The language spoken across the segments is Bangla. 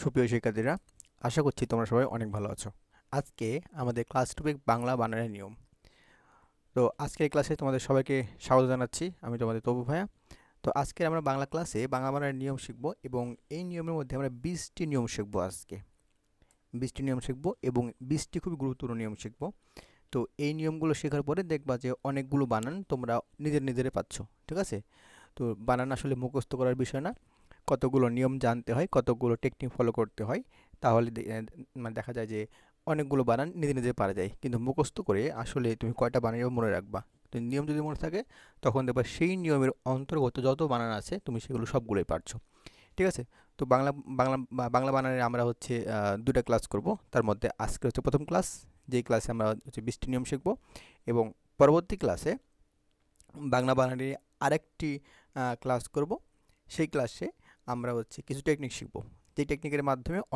সুপ্রিয় শিক্ষার্থীরা, আশা করছি তোমরা সবাই অনেক ভালো আছো। আজকে আমাদের ক্লাস টপিক বাংলা বানানের নিয়ম। তো আজকের ক্লাসে তোমাদের সবাইকে স্বাগত জানাচ্ছি। আমি তোমাদের তপু ভাইয়া। তো আজকে আমরা বাংলা ক্লাসে বাংলা বানানের নিয়ম শিখব এবং এই নিয়মের মধ্যে আমরা 20টি নিয়ম শিখব আজকে। 20টি নিয়ম শিখব এবং 20টি খুবই গুরুত্বপূর্ণ নিয়ম শিখব। তো এই নিয়মগুলো শেখার পরে দেখবা যে অনেকগুলো বানান তোমরা নিজেরে পাচ্ছ। ঠিক আছে? তো বানান আসলে মুখস্থ করার বিষয় না। কতগুলো নিয়ম জানতে হয়, কতগুলো টেকনিক ফলো করতে হয়, তাহলে মানে দেখা যায় যে অনেকগুলো বানান নিজে পারা যায়। কিন্তু মুখস্থ করে আসলে তুমি কয়টা বানানও মনে রাখবা। তো নিয়ম যদি মনে থাকে তখন দেখবা সেই নিয়মের অন্তর্গত যত বানান আছে তুমি সেগুলো সবগুলোই পারছো। ঠিক আছে? তো বাংলা বানানে আমরা হচ্ছে 2টা ক্লাস করব। তার মধ্যে আজকে হচ্ছে প্রথম ক্লাস, যেই ক্লাসে আমরা হচ্ছে 20টি নিয়ম শিখব এবং পরবর্তী ক্লাসে বাংলা বানানের আরেকটি ক্লাস করব। সেই ক্লাসে আমরা হচ্ছে কিছু টেকনিক শিখব, যে টেকনিকের মাধ্যমে আহ,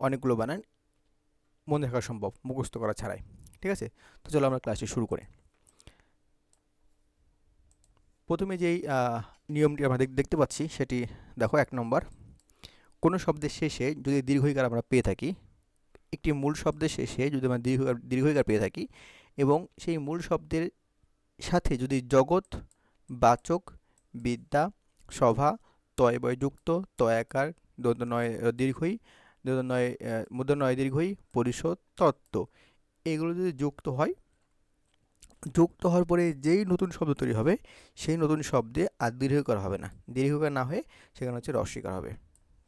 অনেকগুলো বানান মনে রাখা সম্ভব মুখস্থ করা ছাড়াই। ঠিক আছে? তো চলো আমরা ক্লাসটি শুরু করি। প্রথমে যেই নিয়মটি আমরা দেখতে পাচ্ছি সেটি দেখো, 1 নম্বর, কোনো শব্দের শেষে যদি দীর্ঘইকার আমরা পেয়ে থাকি, একটি মূল শব্দের শেষে যদি আমরা দীর্ঘইকার পেয়ে থাকি এবং সেই মূল শব্দের সাথে যদি জগৎ, বাচক, বিদ্যা, সভা, তয়বয় যুক্ত, তয়াকার, দন্ত্য নয় দীর্ঘই, দন্ত্য নয় মূর্ধন্য নয় দীর্ঘই, পরিশোধ, তত্ত্ব, এগুলো যদি যুক্ত হয়, যুক্ত হওয়ার পরে যেই নতুন শব্দ তৈরি হবে সেই নতুন শব্দে আর দীর্ঘকার হবে না, দীর্ঘকার না হয়ে সেখানে হচ্ছে রস্বীকার হবে।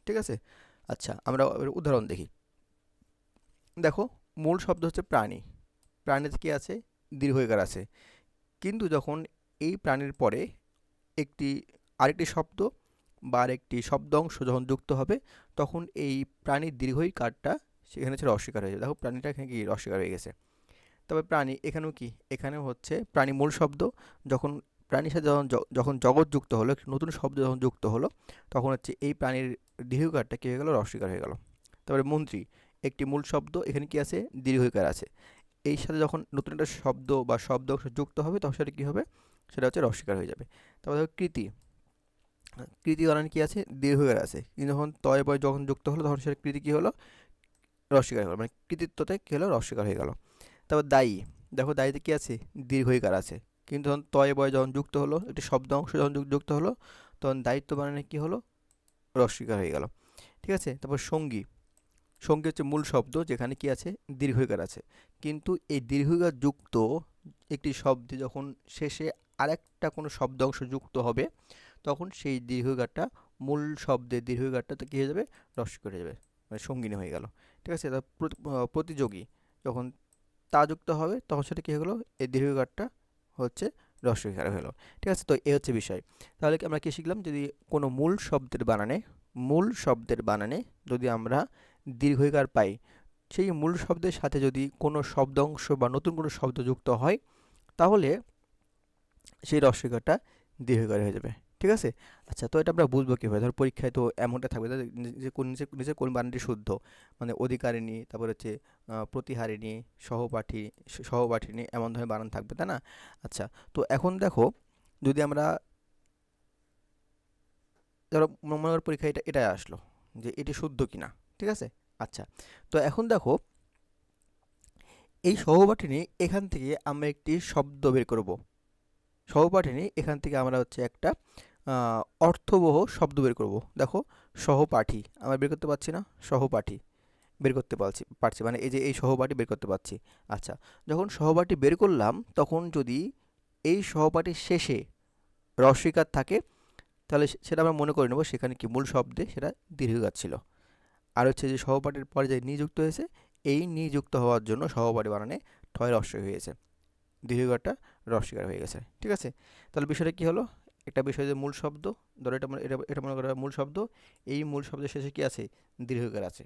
ঠিক আছে? আচ্ছা, আমরা এবার উদাহরণ দেখি। দেখো, মূল শব্দ হচ্ছে প্রাণী। প্রাণীতে কি আছে? দীর্ঘইকার আছে। কিন্তু যখন এই প্রাণীর পরে একটি আরেকটি শব্দ বা আরেকটি শব্দ অংশ যখন যুক্ত হবে, তখন এই প্রাণীর দীর্ঘইকারটা সেখানে হচ্ছে রস্বীকার হয়ে যাবে। দেখো, প্রাণীটা এখানে কি রস্বীকার হয়ে গেছে। তবে প্রাণী এখানেও কি, এখানেও হচ্ছে প্রাণী মূল শব্দ, যখন প্রাণীর সাথে যখন জগৎ যুক্ত হলো, একটি নতুন শব্দ যখন যুক্ত হলো, তখন হচ্ছে এই প্রাণীর দীর্ঘইকারটা কী হয়ে গেল? রস্বীকার হয়ে গেল। তারপরে মন্ত্রী, একটি মূল শব্দ, এখানে কি আছে? দীর্ঘইকার আছে। এই সাথে যখন নতুন একটা শব্দ বা শব্দ অংশ যুক্ত হবে তখন সেটা কী হবে? সেটা হচ্ছে রস্বীকার হয়ে যাবে। তারপরে দেখো কৃতি, কৃতি বানান কি আছে? দীর্ঘইকার আছে। কিন্তু যখন তয় বয় যখন যুক্ত হলো তখন সেটা কৃতি কী হলো? রস্বীকার হলো, মানে কৃতিত্বতে কী হলো? রস্বীকার হয়ে গেল। তারপর দায়ী, দেখো দায়ীতে কি আছে? দীর্ঘইকার আছে। কিন্তু যখন তয় বয় যখন যুক্ত হলো, একটি শব্দ অংশ যখন যুক্ত হলো, তখন দায়িত্ব বানানে কি হলো? রস্বীকার হয়ে গেল। ঠিক আছে? তারপর সঙ্গী, সঙ্গী হচ্ছে মূল শব্দ, যেখানে কি আছে? দীর্ঘইকার আছে। কিন্তু এই দীর্ঘইকার যুক্ত একটি শব্দে যখন শেষে আরেকটা কোনো শব্দ অংশ যুক্ত হবে, তখন সেই দীর্ঘইকারটা, মূল শব্দের দীর্ঘইকারটা তো কী হয়ে যাবে? রস্বীকার হয়ে যাবে, মানে সঙ্গিনী হয়ে গেল। ঠিক আছে? তারপর প্রতিযোগী, যখন তা যুক্ত হবে তখন সেটা কী হয়ে গেলো? এই দীর্ঘইকারটা হচ্ছে রস্বইকার হয়ে গেলো। ঠিক আছে? তো এ হচ্ছে বিষয়। তাহলে আমরা কী শিখলাম? যদি কোনো মূল শব্দের বানানে যদি আমরা দীর্ঘইকার পাই, সেই মূল শব্দের সাথে যদি কোনো শব্দ অংশ বা নতুন কোনো শব্দ যুক্ত হয়, তাহলে সেই রস্বইকারটা দীর্ঘইকার হয়ে যাবে। ঠিক আছে? আচ্ছা, তো এটা আমরা বুঝবো কীভাবে? ধর পরীক্ষায় তো এমনটা থাকবে যে কোন বানানটি শুদ্ধ, মানে অধিকারিণী, তারপর হচ্ছে প্রতিহারিণী, সহপাঠী, সহপাঠিনী, এমন ধরনের বানান থাকবে, তাই না? আচ্ছা, তো এখন দেখো, যদি আমরা ধরো মনে করো পরীক্ষায় এটাই আসলো যে এটি শুদ্ধ কিনা। ঠিক আছে? আচ্ছা, তো এখন দেখো, এই সহপাঠিনী এখান থেকে আমরা একটি শব্দ বের করব। সহপাঠিনী এখান থেকে আমরা হচ্ছে একটা অর্থবহ শব্দ বের করব। দেখো, সহপাঠী আমরা বের করতে পারছি না? সহপাঠী বের করতে পারছি, মানে এই যে এই সহপাঠী বের করতে পারছি। আচ্ছা, যখন সহপাঠী বের করলাম তখন যদি এই সহপাঠীর শেষে রস্বইকার থাকে, তাহলে সেটা আমরা মনে করে নেব সেখানে কি মূল শব্দে সেটা দীর্ঘইকার ছিল। আর হচ্ছে যে সহপাঠীর পরে যে নিযুক্ত হয়েছে, এই নিযুক্ত হওয়ার জন্য সহপাঠী বানানে ঠয় রস্বই হয়েছে, দীর্ঘইকারটা রস্বইকার হয়ে গেছে। ঠিক আছে? তাহলে বিষয়টা কি হলো? একটা বিষয় যে মূল শব্দ, ধরো এটা মনে করা হয় মূল শব্দ, এই মূল শব্দের শেষে কি আছে? দীর্ঘইকার আছে।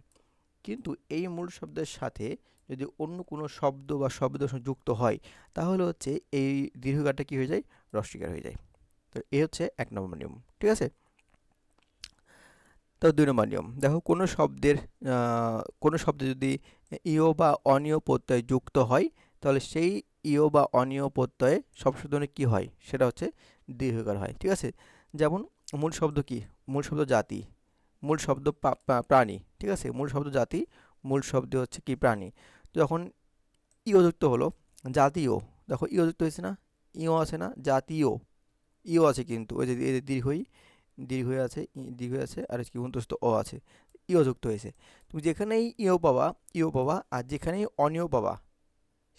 কিন্তু এই মূল শব্দের সাথে যদি অন্য কোনো শব্দ বা শব্দ যুক্ত হয়, তাহলে হচ্ছে এই দীর্ঘইকারটা কি হয়ে যায়? রস্বইকার হয়ে যায়। তো এই হচ্ছে 1 নম্বর নিয়ম। ঠিক আছে? তো 2 নম্বর নিয়ম দেখো, কোনো শব্দে যদি ইয় বা অনিয় প্রত্যয় যুক্ত হয়, তাহলে সেই ইয় বা অনিয় প্রত্যয়ে সবসময় কি হয়? সেটা হচ্ছে দীর্ঘইকার হয়। ঠিক আছে? যেমন মূল শব্দ কি? মূল শব্দ জাতি, মূল শব্দ প্রাণী, ঠিক আছে, মূল শব্দ জাতি, মূল শব্দ হচ্ছে কি প্রাণী। যখন ইও যুক্ত হলো, জাতীয়, দেখো ইও যুক্ত হয়েছে না, ইও আছে না, জাতীয়, ইও আছে কিন্তু ওই যে এই যে দীর্ঘই, দীর্ঘ আছে, দীর্ঘ আছে, আর কি অন্তস্থ অ আছে, ইও যুক্ত হয়েছে। তুমি যেখানেই ইও পাবা, ইও পাবা, আর যেখানেই অনিও পাবা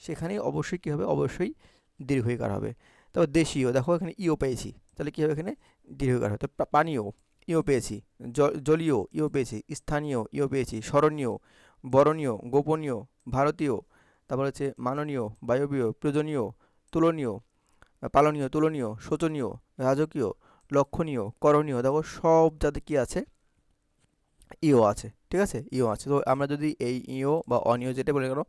সেখানেই অবশ্যই কী হবে, অবশ্যই দীর্ঘইকার হবে। তারপর দেশীয়, দেখো এখানে ইও পেয়েছি, তাহলে কী হবে, এখানে দীর্ঘইকার হবে। তো পানীয়, ইও পেয়েছি, জলীয়, ইও পেয়েছি, স্থানীয়, ইও পেয়েছি, স্মরণীয়, বরণীয়, গোপনীয়, ভারতীয়, তারপর হচ্ছে মাননীয়, বায়বীয়, প্রয়োজনীয়, তুলনীয়, পালনীয়, তুলনীয়, শোচনীয়, রাজকীয়, লক্ষণীয়, করণীয়, দেখো সব যাতে কী আছে, ইও আছে, ঠিক আছে, ইও আছে। তো আমরা যদি এই ইও বা অনিয় যেটা বলে কেন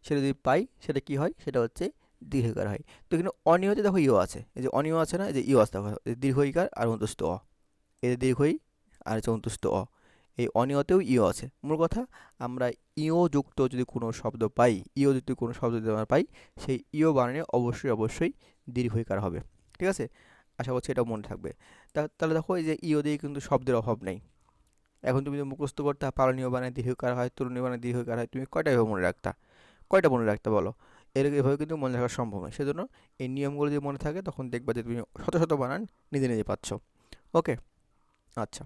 সেটা যদি পাই, সেটা কি হয়, সেটা হচ্ছে দীর্ঘইকার হয়। তো এখানে অনিয়তে দেখো ইও আছে, এই যে অনিয় আছে না, এই যে ইও আছে, দেখো দীর্ঘইকার আর অন্তুষ্ট অ, এই যে দীর্ঘই আর হচ্ছে অন্তুষ্ট অ, এই অনিয়তেও ইও আছে। মূল কথা, আমরা ইও যুক্ত যদি কোনো শব্দ পাই, ইও যুক্ত কোনো শব্দ যদি আমরা পাই, সেই ইও বানানে অবশ্যই অবশ্যই দীর্ঘইকার হবে, ঠিক আছে। আশা করছি এটা মনে থাকবে। তাহলে দেখো এই যে ইও দিয়ে কিন্তু শব্দের অভাব নেই। এখন তুমি যদি মুখস্থ করতে পালনীয় বানায় দীর্ঘকার হয়, তুলনীয় বানায় দীর্ঘকার হয়, তুমি কয়টা এভাবে মনে রাখতা, কয়টা মনে রাখতে বলো? এভাবে কিন্তু মনে রাখা সম্ভব নয়। সেজন্য এই নিয়মগুলো যদি মনে থাকে তখন দেখবা যে তুমি শত শত বানান নিজে নিজে পাচ্ছ। ওকে, আচ্ছা।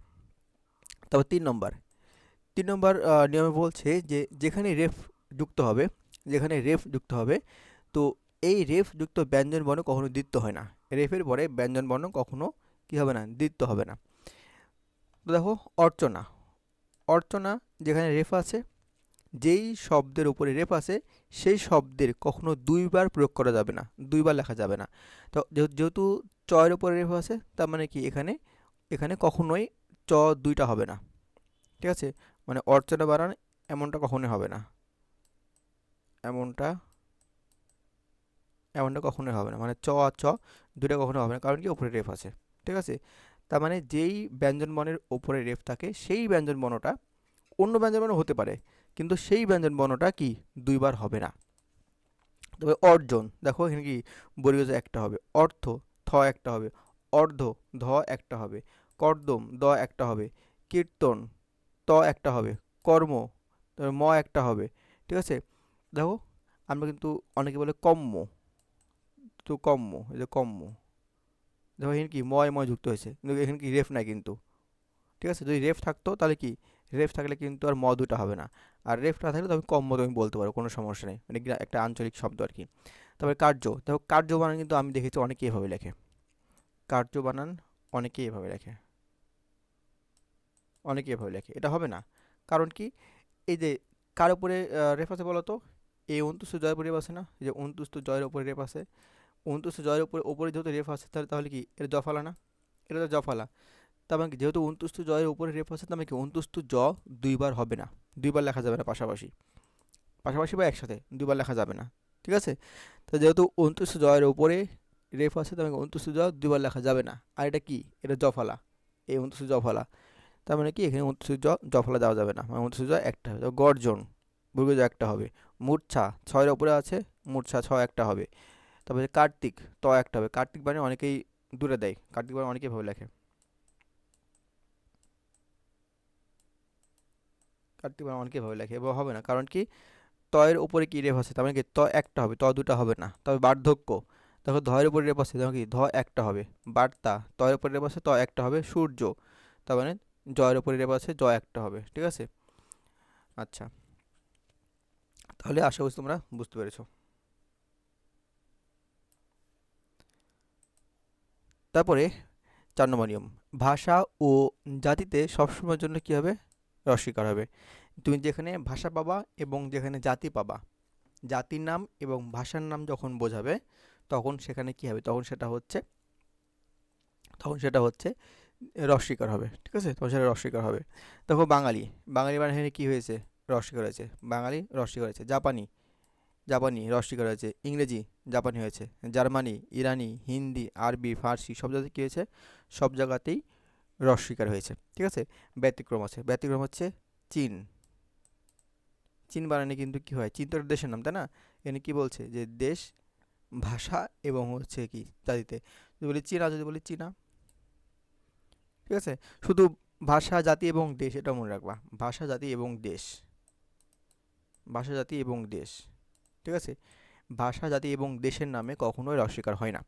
তারপর 3 নম্বর, 3 নম্বর নিয়মে বলছে যে যেখানে রেফ যুক্ত হবে, যেখানে রেফ যুক্ত হবে, তো এই রেফ যুক্ত ব্যঞ্জন বর্ণ কখনো দ্বিত্ব হয় না। রেফের পরে ব্যঞ্জন বর্ণ কখনো কি হবে না, দ্বিত্ব হবে না। তো দেখো অর্চনা, অর্চনা যেখানে রেফ আছে, যেই শব্দের উপরে রেফ আছে সেই শব্দের কখনো দুইবার প্রয়োগ করা যাবে না, দুইবার লেখা যাবে না। তো যেহেতু চয়ের উপরে রেফ আছে, তার মানে কি এখানে, এখানে কখনোই চ দুইটা হবে না, ঠিক আছে। মানে অর্চনা বানান এমনটা কখনোই হবে না, এমনটা, এমনটা কখনোই হবে না, মানে চ আর চ দুইটা কখনো হবে না, কারণ কি উপরে রেফ আছে, ঠিক আছে। তার মানে যেই ব্যঞ্জন বর্ণের উপরে রেফ থাকে সেই ব্যঞ্জন বর্ণটা অন্য ব্যঞ্জন বর্ণ হতে পারে, কিন্তু সেই ব্যঞ্জন বর্ণটা কি দুইবার হবে না। তবে অর্জন, দেখো এখানে কি বর্গীয় জ একটা হবে, অর্থ থ একটা হবে, অর্ধ ধ একটা হবে, কর্দম দ একটা হবে, কীর্তন ত একটা হবে, কর্ম তবে ম একটা হবে, ঠিক আছে। দেখো আমরা কিন্তু অনেকে বলে কম্ম, তো কম্ম, এই যে কম্ম, দেখো এখানে কি ময় ময় যুক্ত হয়েছে, কিন্তু এখানে কি রেফ নাই কিন্তু, ঠিক আছে। যদি রেফ থাকতো তাহলে কি, রেফ থাকলে কিন্তু আর ম দুটা হবে না, আর রেফ না থাকলে তুমি কম্ম তুমি বলতে পারো, কোনো সমস্যা নেই, মানে একটা আঞ্চলিক শব্দ আর কি। তারপরে কার্য, দেখো কার্য বানান কিন্তু আমি দেখেছি অনেকেই এভাবে লেখে, কার্য বানান অনেকেই এভাবে লেখে, অনেকেই এভাবে লেখে, এটা হবে না। কারণ কি, এই যে কার উপরে রেফ আছে বলো তো, এই অন্তুস্থ জয়ের উপরে রেফ আছে না, এই যে অন্তুস্থ জয়ের উপরে রেফ আছে, অন্তুস্থ জয়ের উপরে উপরে যেহেতু রেফ আছে, তাহলে তাহলে কি এটা জফালা না, এটা তো জফালা। তার মানে কি, যেহেতু অন্তুস্থ জয়ের উপরে রেফ আছে, তার মানে কি অন্তুস্থ জ দুইবার হবে না, দুইবার লেখা যাবে না পাশাপাশি, পাশাপাশি বা একসাথে দুইবার লেখা যাবে না, ঠিক আছে। তো যেহেতু অন্তুস্থ জয়ের উপরে রেফ আছে, তার মানে অন্তুস্থ জ দুইবার লেখা যাবে না। আর এটা কি, এটা জফালা, এই অন্তুস্থ জফালা, তার মানে কি এখানে অন্তুস্থ জ জফলা দেওয়া যাবে না, মানে অন্তুস্থ জ একটা হবে। তো গর্জন বর্গ জ একটা হবে, মূর্ছা ছয়ের উপরে আছে, মূর্ছা ছ একটা হবে। তারপরে কার্তিক ত একটা হবে, কার্তিক মানে অনেকেই দূরে দেয়, কার্তিক মানে অনেকেই ভাবে লেখে, কার্তিক মানে অনেকেই ভাবে লেখে, এবার হবে না, কারণ কি তয়ের উপরে কি রেফ আছে, তার মানে কি ত একটা হবে, ত দুটা হবে না। তবে বার্ধক্য, দেখো ধয়ের উপরে রেফ আছে, দেখো কি ধ একটা হবে। বার্তা তয়ের উপরে রেফ আছে, ত একটা হবে। সূর্য, তার মানে জয়ের উপরে রেফ আছে, জ একটা হবে, ঠিক আছে। আচ্ছা, তাহলে আশা করছি তোমরা বুঝতে পেরেছো। তারপরে 4 নম্বর নিয়ম, ভাষা ও জাতিতে সবসময়ের জন্য কি হবে, রস্বীকার হবে। তুমি যেখানে ভাষা পাবা এবং যেখানে জাতি পাবা, জাতির নাম এবং ভাষার নাম যখন বোঝাবে তখন সেখানে কি হবে, তখন সেটা হচ্ছে, তখন সেটা হচ্ছে রস্বীকার হবে, ঠিক আছে, তখন সেটা রস্বীকার হবে। দেখো বাঙালি, বাঙালি মানে এখানে কি হয়েছে, রস্বীকার হয়েছে, বাঙালি রস্বীকার হয়েছে। জাপানি, জাপানি রস্বীকার হয়েছে। ইংরেজি জাপানি হয়েছে। জার্মানি, ইরানি, হিন্দি, আরবি, ফার্সি সব জায়গায় কী হয়েছে, সব জায়গাতেই রস্বীকার হয়েছে, ঠিক আছে। ব্যতিক্রম আছে, ব্যতিক্রম হচ্ছে চীন, চীন বানানে কিন্তু কি হয়, চীন তো একটা দেশের নাম তাই না, এখানে কি বলছে যে দেশ, ভাষা এবং কি জাতিতে, যদি বলি চীনা, যদি বলি চীনা, ঠিক আছে। শুধু ভাষা, জাতি এবং দেশ, এটা মনে রাখবা। ভাষা, জাতি এবং দেশ। ভাষা, জাতি এবং দেশ। ঠিক আছে? ভাষা, জাতি এবং দেশের নামে কখনোই অস্বীকার হয় না।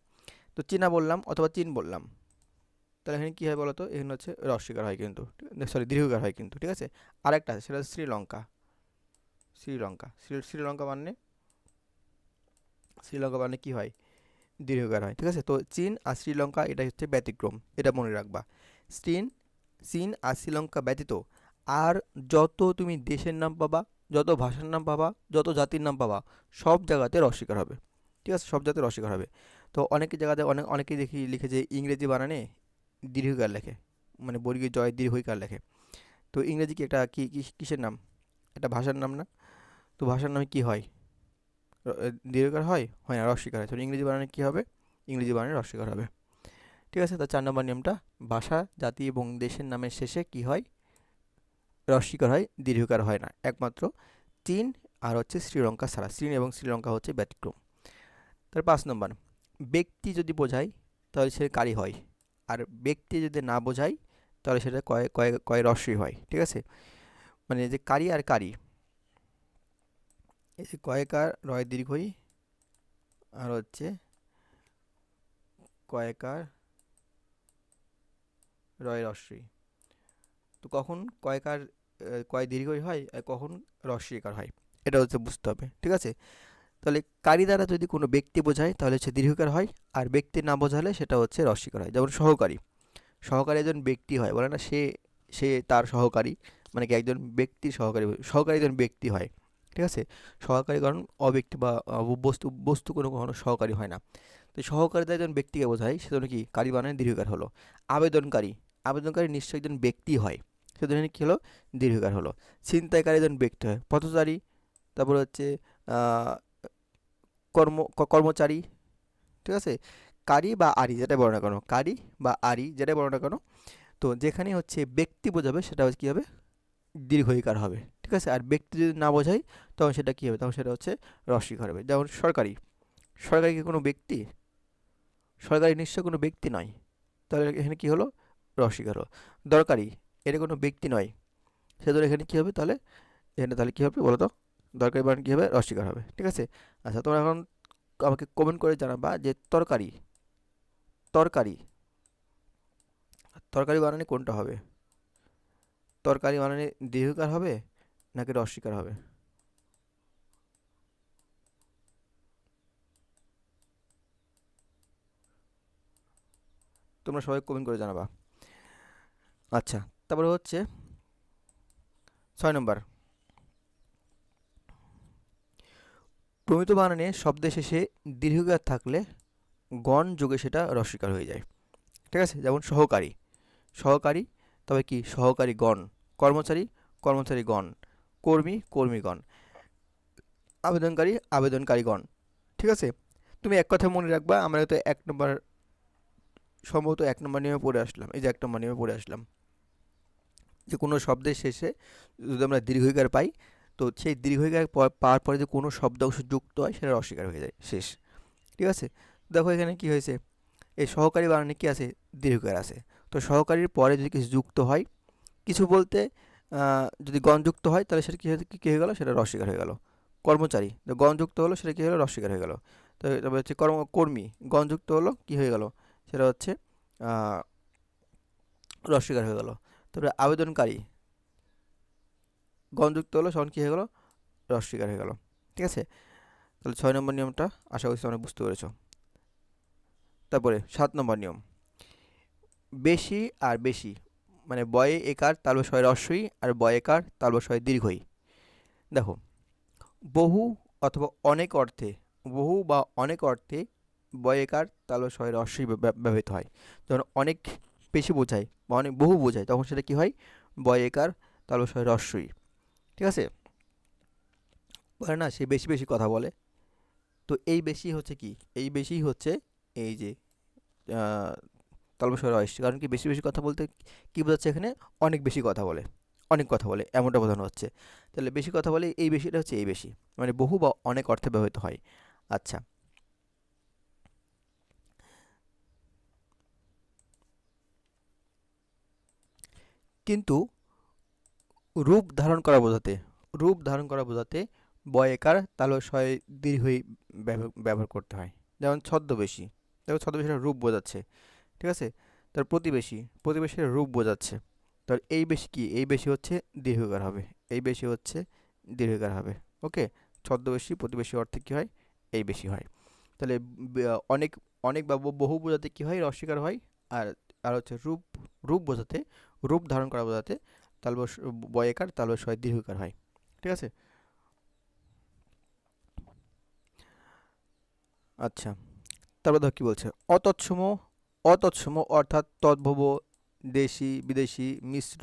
তো চীনা বললাম অথবা চীন বললাম, তাহলে এখানে কী হয় বলো তো? এখানে হচ্ছে অস্বীকার হয় কিন্তু, সরি দীর্ঘকার হয় কিন্তু। ঠিক আছে? আরেকটা আছে, সেটা হচ্ছে শ্রীলঙ্কা। শ্রীলঙ্কা, শ্রীলঙ্কা মানে, শ্রীলঙ্কা মানে কী হয়? দীর্ঘকার হয়। ঠিক আছে? তো চীন আর শ্রীলঙ্কা এটা হচ্ছে ব্যতিক্রম, এটা মনে রাখবা। চীন, চীন আর শ্রীলঙ্কা ব্যতীত আর যত তুমি দেশের নাম পাবা, যত ভাষার নাম পাবা, যত জাতির নাম পাবা, সব জায়গাতে অস্বীকার হবে। ঠিক আছে? সব জায়গাতে অস্বীকার হবে। তো অনেক জায়গাতে অনেকেই দেখি লিখে যে ইংরেজি বানানে দীর্ঘিকার লেখে, মানে বর্গীয় জয় দীর্ঘইকার লেখে। তো ইংরেজি কি একটা কিসের নাম? এটা ভাষার নাম না? তো ভাষার নামে কি হয়? দীর্ঘকার হয়? হয় না, অস্বীকার হয়। তো ইংরেজি বানানে কি হবে? ইংরেজি বানানে অস্বীকার হবে। ঠিক আছে? তার 4 নম্বর নিয়মটা, ভাষা, জাতি এবং দেশের নামের শেষে কি হয়? রস্বীকার হয়, দীর্ঘকার হয় না। একমাত্র চীন আর হচ্ছে শ্রীলঙ্কা ছাড়া। চীন এবং শ্রীলঙ্কা হচ্ছে ব্যতিক্রম। তার 5 নম্বর, ব্যক্তি যদি বোঝায় তাহলে সে কারি হয়, আর ব্যক্তি যদি না বোঝায় তাহলে সেটা কয় কয় কয় রস্যই হয়। ঠিক আছে? মানে যে কারি আর কারি, এই যে কয়কার রয় দীর্ঘই আর হচ্ছে কয়কার রয় রস্যই। তো কখন কয়কার কয় দীর্ঘই হয় আর কখন রস্যইকার হয়, এটা হচ্ছে বুঝতে হবে। ঠিক আছে? তাহলে কারি দ্বারা যদি কোনো ব্যক্তি বোঝায় তাহলে হচ্ছে দীর্ঘকার হয়, আর ব্যক্তি না বোঝালে সেটা হচ্ছে রস্যইকার হয়। যেমন সহকারী, সহকারী একজন ব্যক্তি হয়, বলে না সে, সে তার সহকারী, মানে কি একজন ব্যক্তির সহকারী, সহকারী একজন ব্যক্তি হয়। ঠিক আছে? সহকারী কারণ অব্যক্তি বা বস্তু, বস্তু কোনো কখনো সহকারী হয় না। তো সহকারিতা একজন ব্যক্তিকে বোঝায়, সেজন্য কি কারি বানানে দীর্ঘকার হলো। আবেদনকারী, আবেদনকারী নিশ্চয়ই একজন ব্যক্তি হয়, সেজন্য কি হলো? দীর্ঘকার হলো। ছিনতাইকারী একজন ব্যক্তি হয়। পথচারী, তারপর হচ্ছে আহ, কর্মচারী। ঠিক আছে? কারি বা আরি যেটাই বলো না কেন, কারি বা আরি যেটাই বলো না কেন, তো যেখানে হচ্ছে ব্যক্তি বোঝাবে সেটা হচ্ছে কী হবে? দীর্ঘইকার হবে। ঠিক আছে? আর ব্যক্তি যদি না বোঝায় তখন সেটা কী হবে? তখন সেটা হচ্ছে রস্বইকার হবে। যেমন সরকারি, সরকারি কি কোনো ব্যক্তি? সরকারি নিশ্চয় কোনো ব্যক্তি নয়, তাহলে এখানে কী হলো? রস্বইকার হলো। দরকারি, এটা কোনো ব্যক্তি নয়, সেজন্য এখানে কী হবে তাহলে? এখানে তাহলে কী হবে বলো তো? দরকারি বানান কী হবে? রস্বইকার হবে। ঠিক আছে? আচ্ছা, তোমরা এখন আমাকে কমেন্ট করে জানাবা যে তরকারি, তরকারি, তরকারি বানানে কোনটা হবে? তরকারি বানানে দীর্ঘকার হবে নাকি রস্বইকার হবে? তোমরা সবাই কমেন্ট করে জানাবা। আচ্ছা, তারপরে হচ্ছে 6 নম্বর, প্রমিত বানানে শব্দের শেষে দীর্ঘকার থাকলে গণ যোগে সেটা রস্বইকার হয়ে যায়। ঠিক আছে? যেমন সহকারী, সহকারী, তবে কি সহকারী গণ, কর্মচারী, কর্মচারী গণ, কর্মী, কর্মীগণ, আবেদনকারী, আবেদনকারীগণ। ঠিক আছে? তুমি এক কথা মনে রাখবা, আমরা তো 1 নম্বর, সম্ভবত 1 নম্বর নিয়মে পড়ে আসলাম। এই যে 1 নম্বর নিয়মে পড়ে আসলাম যে কোনো শব্দের শেষে যদি আমরা দীর্ঘইকার পাই, তো সেই দীর্ঘইকার পাওয়ার পরে যে কোনো শব্দ অংশ যুক্ত হয় সেটা অস্বীকার হয়ে যায়, শেষ। ঠিক আছে? দেখো এখানে কি হয়েছে, এই সহকারী বানানে কি আছে? দীর্ঘইকার আছে। তো সহকারীর পরে যদি কিছু যুক্ত হয়, কিছু বলতে যদি গণ যুক্ত হয় তাহলে সেটা কী হয়ে গেল? সেটা অস্বীকার হয়ে গেল। কর্মচারী, তো গণ যুক্ত হলো সেটা কী হলো? অস্বীকার হয়ে গেল। তো তারপরে হচ্ছে কর্মী, গণ যুক্ত হলো কী হয়ে গেল? সেটা হচ্ছে আহ, অস্বীকার হয়ে গেল। তারপরে আবেদনকারী, গণ যুক্ত হলো তখন কী হয়ে গেল? অস্বীকার হয়ে গেল। ঠিক আছে? তাহলে 6 নম্বর নিয়মটা আশা করছি তোমরা বুঝতে পেরেছো। তারপরে 7 নম্বর নিয়ম, বেশি আর বেশি, মানে বয়ে একার তালব্য শয় রস্বই আর বয়ে একার তালব্য শয় দীর্ঘই। দেখো, বহু অথবা অনেক অর্থে, বহু বা অনেক অর্থে বয়ে একার তালব্য শয় রস্বই ব্যবহৃত হয়। যখন অনেক বেশি বোঝায় বা অনেক বহু বোঝায় তখন সেটা কি হয়? বয়ে একার তালব্য শয় রস্বই। ঠিক আছে? বলে না সে বেশি বেশি কথা বলে, তো এই বেশি হচ্ছে কি? এই বেশি হচ্ছে এই যে তালব্য শ রহস্য, কারণ কি বেশি বেশি কথা বলতে কি বোঝাচ্ছে এখানে? অনেক বেশি কথা বলে, অনেক কথা বলে এমনটা বোঝানো হচ্ছে। তাহলে বেশি কথা বলে এই বেশিটা হচ্ছে এই বেশি, মানে বহু বা অনেক অর্থে ব্যবহৃত হয়। আচ্ছা, কিন্তু রূপ ধারণ করা বোঝাতে, রূপ ধারণ করা বোঝাতে বয়েকার তালব্যয় দীর্ঘই ব্যবহার করতে হয়। যেমন ছদ্মবেশী, দেখো ছদ্মবেশীটা রূপ বোঝাচ্ছে, ঠিক আছে? তার প্রতিবেশী, প্রতিবেশীর রূপ বোঝাচ্ছে। তার এই বেশি কি, এই বেশি হচ্ছে দীর্ঘকার হবে, এই বেশি হচ্ছে দীর্ঘকার হবে। ওকে, ছদ্মবেশী প্রতিবেশী অর্থে কি হয়, এই বেশি হয়। তাহলে অনেক, অনেক বা বহু বোঝাতে কি হয়, রস্বীকার হয়। আর আর হচ্ছে রূপ, রূপ বোঝাতে, রূপ ধারণ করা বোঝাতে তালব্য বয়েকার তালব্য দীর্ঘকার হয়। ঠিক আছে? আচ্ছা, তারপর দেখো কি বলছে, অতৎসম, অতৎসম অর্থাৎ তদ্ভব, দেশি বিদেশি মিশ্র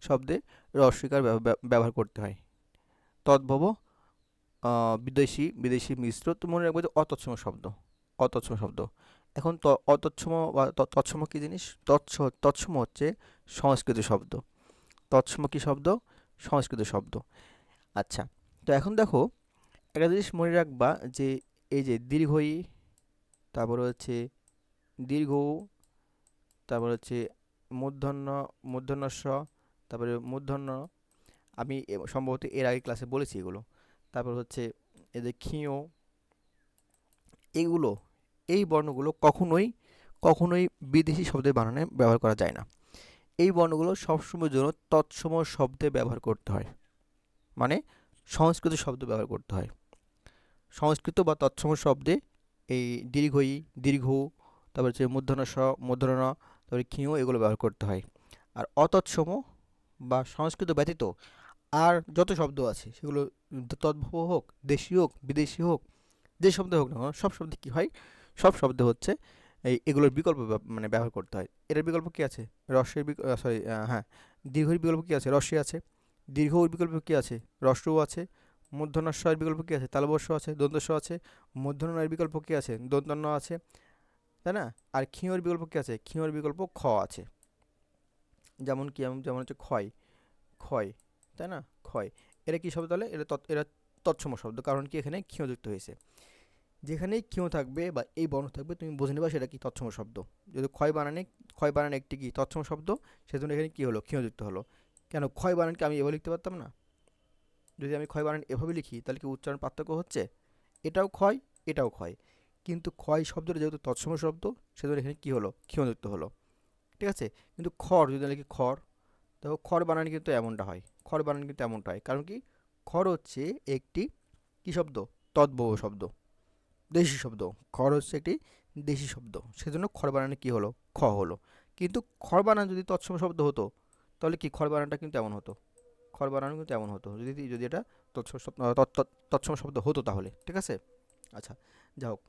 শব্দে রস্বীকার ব্যবহার করতে হয়। তদ্ভব, বিদেশি বিদেশি মিশ্র, তো মনে রাখবে যে অতৎসম শব্দ, অতৎসম শব্দ। এখন অতৎসম বা তৎসম কি জিনিস, তৎসম হচ্ছে সংস্কৃত শব্দ। তৎসম কি শব্দ, সংস্কৃত শব্দ। আচ্ছা, তো এখন দেখো একটা জিনিস মনে রাখবা যে এই যে দীর্ঘই, তারপরে হচ্ছে দীর্ঘ, তারপর হচ্ছে মূর্ধন্য, মূর্ধন্য ষ, তারপরে মূর্ধন্য, আমি সম্ভবত এর আগে ক্লাসে বলেছি এগুলো। তারপর হচ্ছে এই যে ক্ষীয়, এগুলো, এই বর্ণগুলো কখনোই, কখনোই বিদেশি শব্দের বানানে ব্যবহার করা যায় না। এই বর্ণগুলো সবসময়ের জন্য তৎসম শব্দে ব্যবহার করতে হয়, মানে সংস্কৃত শব্দ ব্যবহার করতে হয়। সংস্কৃত বা তৎসম শব্দে এই দীর্ঘই, দীর্ঘ, তারপর হচ্ছে মূর্ধন্য স, মূর্ধন্য ণ, তারপরে ক্ষীয়, এগুলো ব্যবহার করতে হয়। আর অতৎসম বা সংস্কৃত ব্যতীত আর যত শব্দ আছে সেগুলো তদ্ভব হোক, দেশি হোক, বিদেশি হোক, যে শব্দ হোক না কেন, সব শব্দে কী হয়, সব শব্দে হচ্ছে এই এগুলোর বিকল্প মানে ব্যবহার করতে হয়। এটার বিকল্প কী আছে, রস্যের সরি, হ্যাঁ, দীর্ঘের বিকল্প কী আছে, রস্যি আছে। দীর্ঘর বিকল্প কী আছে, রস্যও আছে। মূর্ধন্য ষ এর বিকল্প কী আছে, তালব্য শ আছে, দন্ত্য স আছে। মূর্ধন্য ণ এর বিকল্প কী আছে, দন্ত্য ন আছে, তাই না? আর ক্ষীয়র বিকল্প কী আছে, ক্ষীয়র বিকল্প খ আছে। যেমন কি, যেমন হচ্ছে ক্ষয়, ক্ষয়, তাই না? ক্ষয়, এটা কী শব্দ তাহলে, এটা তৎসম শব্দ, কারণ কি এখানে ক্ষীয় যুক্ত হয়েছে। যেখানেই ক্ষীয় থাকবে বা এই বর্ণ থাকবে তুমি বুঝে নেবা সেটা কি তৎসম শব্দ। যদি ক্ষয় বানানে, ক্ষয় বানানে একটি কি তৎসম শব্দ, সেজন্য এখানে কি হলো, ক্ষীয় যুক্ত হলো। কেন, ক্ষয় বানানকে আমি এভাবে লিখতে পারতাম না? যদি আমি ক্ষয় বানান এভাবে লিখি তাহলে কি উচ্চারণ পার্থক্য হচ্ছে? এটাও ক্ষয়, এটাও ক্ষয়, কিন্তু ক্ষয় শব্দটা যেহেতু তৎসম শব্দ, সেজন্য এখানে কি হলো, ক্ষীয় যুক্ত হলো। ঠিক আছে? কিন্তু খড় যদি লিখি খড়, দেখো খড় বানানে কিন্তু এমনটা হয়, খড় বানান কিন্তু এমনটা হয়, কারণ কি, খড় হচ্ছে একটি কি শব্দ, তদ্ভব শব্দ, দেশি শব্দ। খড় হচ্ছে একটি দেশি শব্দ, সেজন্য খড় বানানে কি হলো, খ হলো। কিন্তু খড় বানান যদি তৎসম শব্দ হতো, তাহলে কি খড় বানানটা কিন্তু এমন হতো, খড় বানানো কিন্তু এমন হতো, যদি যদি এটা তৎসম শব্দ হতো তাহলে। ঠিক আছে? আচ্ছা, যাই হোক,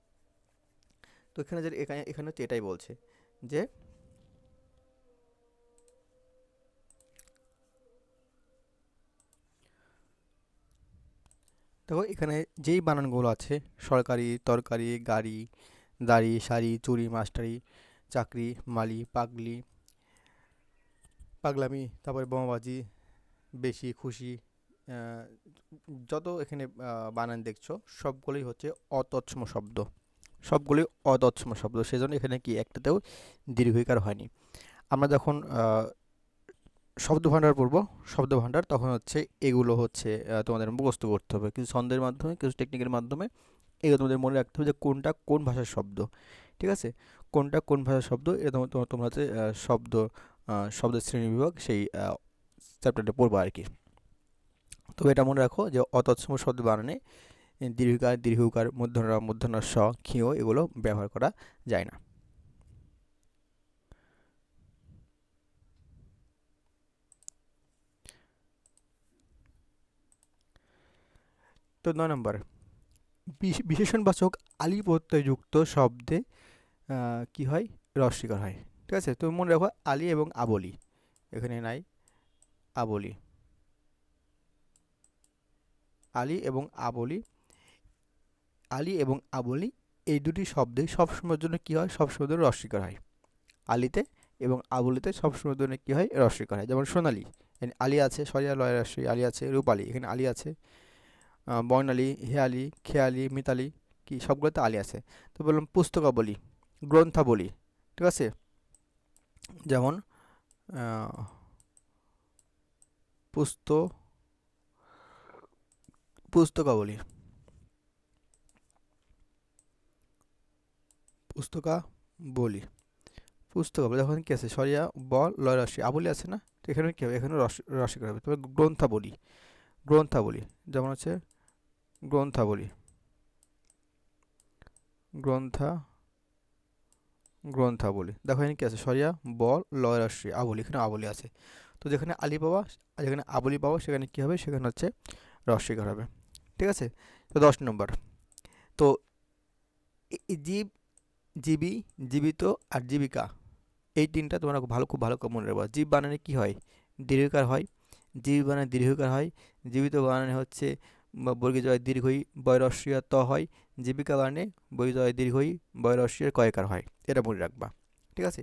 তো এখানে যে এখানে এখানে হচ্ছে এটাই বলছে যে দেখো এখানে যেই বানানগুলো আছে, সরকারি, তরকারি, গাড়ি, দাড়ি, শাড়ি, চুড়ি, মাস্টারি, চাকরি, মালি, পাগলি, পাগলামি, তারপরে বোমাবাজি, বেশি, খুশি, আহ, যত এখানে বানান দেখছো সবগুলোই হচ্ছে অতৎসম শব্দ, সবগুলোই অতৎসম শব্দ, সেজন্য এখানে কি একটাতেও দীর্ঘিকার হয়নি। আমরা যখন শব্দভাণ্ডার পড়ব, শব্দভাণ্ডার, তখন হচ্ছে এগুলো হচ্ছে তোমাদের মুখস্থ করতে হবে, কিছু ছন্দের মাধ্যমে, কিছু টেকনিকের মাধ্যমে। এগুলো তোমাদের মনে রাখতে হবে যে কোনটা কোন ভাষার শব্দ। ঠিক আছে? কোনটা কোন ভাষার শব্দ, এটা তোমরা হচ্ছে শব্দের শ্রেণীবিভাগ সেই চ্যাপ্টারটা পড়বা আর কি। তবে এটা মনে রাখো যে অতৎসম শব্দ বানানে দীর্ঘিকার, দীর্ঘকার, মূর্ধন্য ষ, মূর্ধন্য ষ, ক্ষীয়, এগুলো ব্যবহার করা যায় না। তো 9 নম্বর, বিশেষণবাচক আলি প্রত্যয়যুক্ত শব্দে কি হয়, রস্বীকার হয়। ঠিক আছে? তুমি মনে রাখো আলি এবং আবলি, এখানে নাই, আবলি, আলি এবং আবলি, আলি এবং আবলি, এই দুটি শব্দে সবসময়ের জন্য কি হয়, সবসময়ের জন্য রস্বীকার হয়। আলিতে এবং আবলিতে সবসময়ের জন্য কি হয়, রস্বীকার হয়। যেমন সোনালি, এখানে আলি আছে, সরিয়া লয় রস্বী, আলি আছে। রূপালি, এখানে আলি আছে। বর্ণালী, হেয়ালি, খেয়ালি, মিতালি, কি সবগুলোতে আলি আছে। তো বললাম পুস্তকাবলী, গ্রন্থাবলী। ঠিক আছে? যেমন পুস্তকাবলী, পুস্তকাবলী, পুস্তকাবলী। দেখো কি আছে, সরিয়া ব লয় রস্যই আবলি আছে না, তো এখানে কি হবে, এখানে রস্যই করা হবে। তবে গ্রন্থাবলী, গ্রন্থাবলী যেমন হচ্ছে গ্রন্থাবলী, গ্রন্থাবলী। দেখো এখানে কি আছে, সরিয়া ব লয় রস্যই আবলি, এখানে আবলি আছে। তো যেখানে আলি পাওয়া আর যেখানে আবলি পাওয়া সেখানে কি হবে, সেখানে হচ্ছে রস্যই করা হবে। ঠিক আছে। তো 10 নম্বর, তো জীব, জীবী, জীবিত আর জীবিকা, এই তিনটা তোমরা খুব ভালো করে মনে রাখবা। জীব বানানে কি হয়, দীর্ঘকার হয়। জীব বানানে দীর্ঘকার হয়। জীবিত বানানে হচ্ছে বর্গীয় জয় দীর্ঘই বয়রস্যই ত হয়। জীবিকা বানানে বর্গীয় জয় দীর্ঘই বয়রস্যের কয়কার হয়। এটা মনে রাখবা। ঠিক আছে।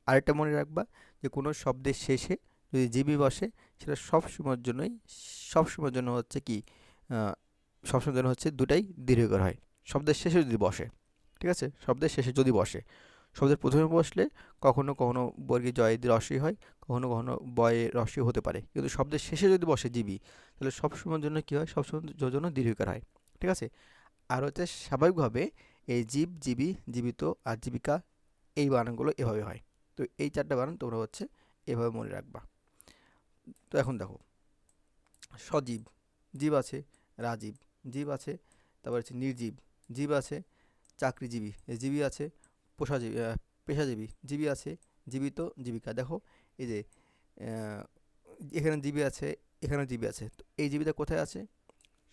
আরেকটা মনে রাখবা যে কোনো শব্দের শেষে যদি জীবী বসে, সেটা সবসময়ের জন্য হচ্ছে কি, সবসময়ের জন্য হচ্ছে দুটাই দীর্ঘকার হয় শব্দের শেষে যদি বসে। ঠিক আছে, শব্দের শেষে যদি বসে। শব্দের প্রথমে বসলে কখনো কখনো বর্গীয় জয় দিয়ে রস্যই হয়, কখনো কখনো বয়ে রস্যই হতে পারে, কিন্তু শব্দের শেষে যদি বসে জীবী, তাহলে সবসময়ের জন্য কী হয়, সবসময়ের জন্য দীর্ঘকার হয়। ঠিক আছে। আর হচ্ছে স্বাভাবিকভাবে এই জীব, জীবী, জীবিত আর জীবিকা, এই বানানগুলো এভাবে হয়। তো এই চারটা বানান তোমরা হচ্ছে এভাবে মনে রাখবা। তো এখন দেখো, সজীব, জীব আছে। রাজীব, জীব আছে। তারপর হচ্ছে নির্জীব, জীব আছে। চাকরিজীবী, জীবী আছে। পোষাজীবী, পেশাজীবী, জীবী আছে। জীবিত, জীবিকা। দেখো এই যে আহ, এখানে জীবী আছে, এখানেও জীবী আছে। তো এই জীবিতা কোথায় আছে,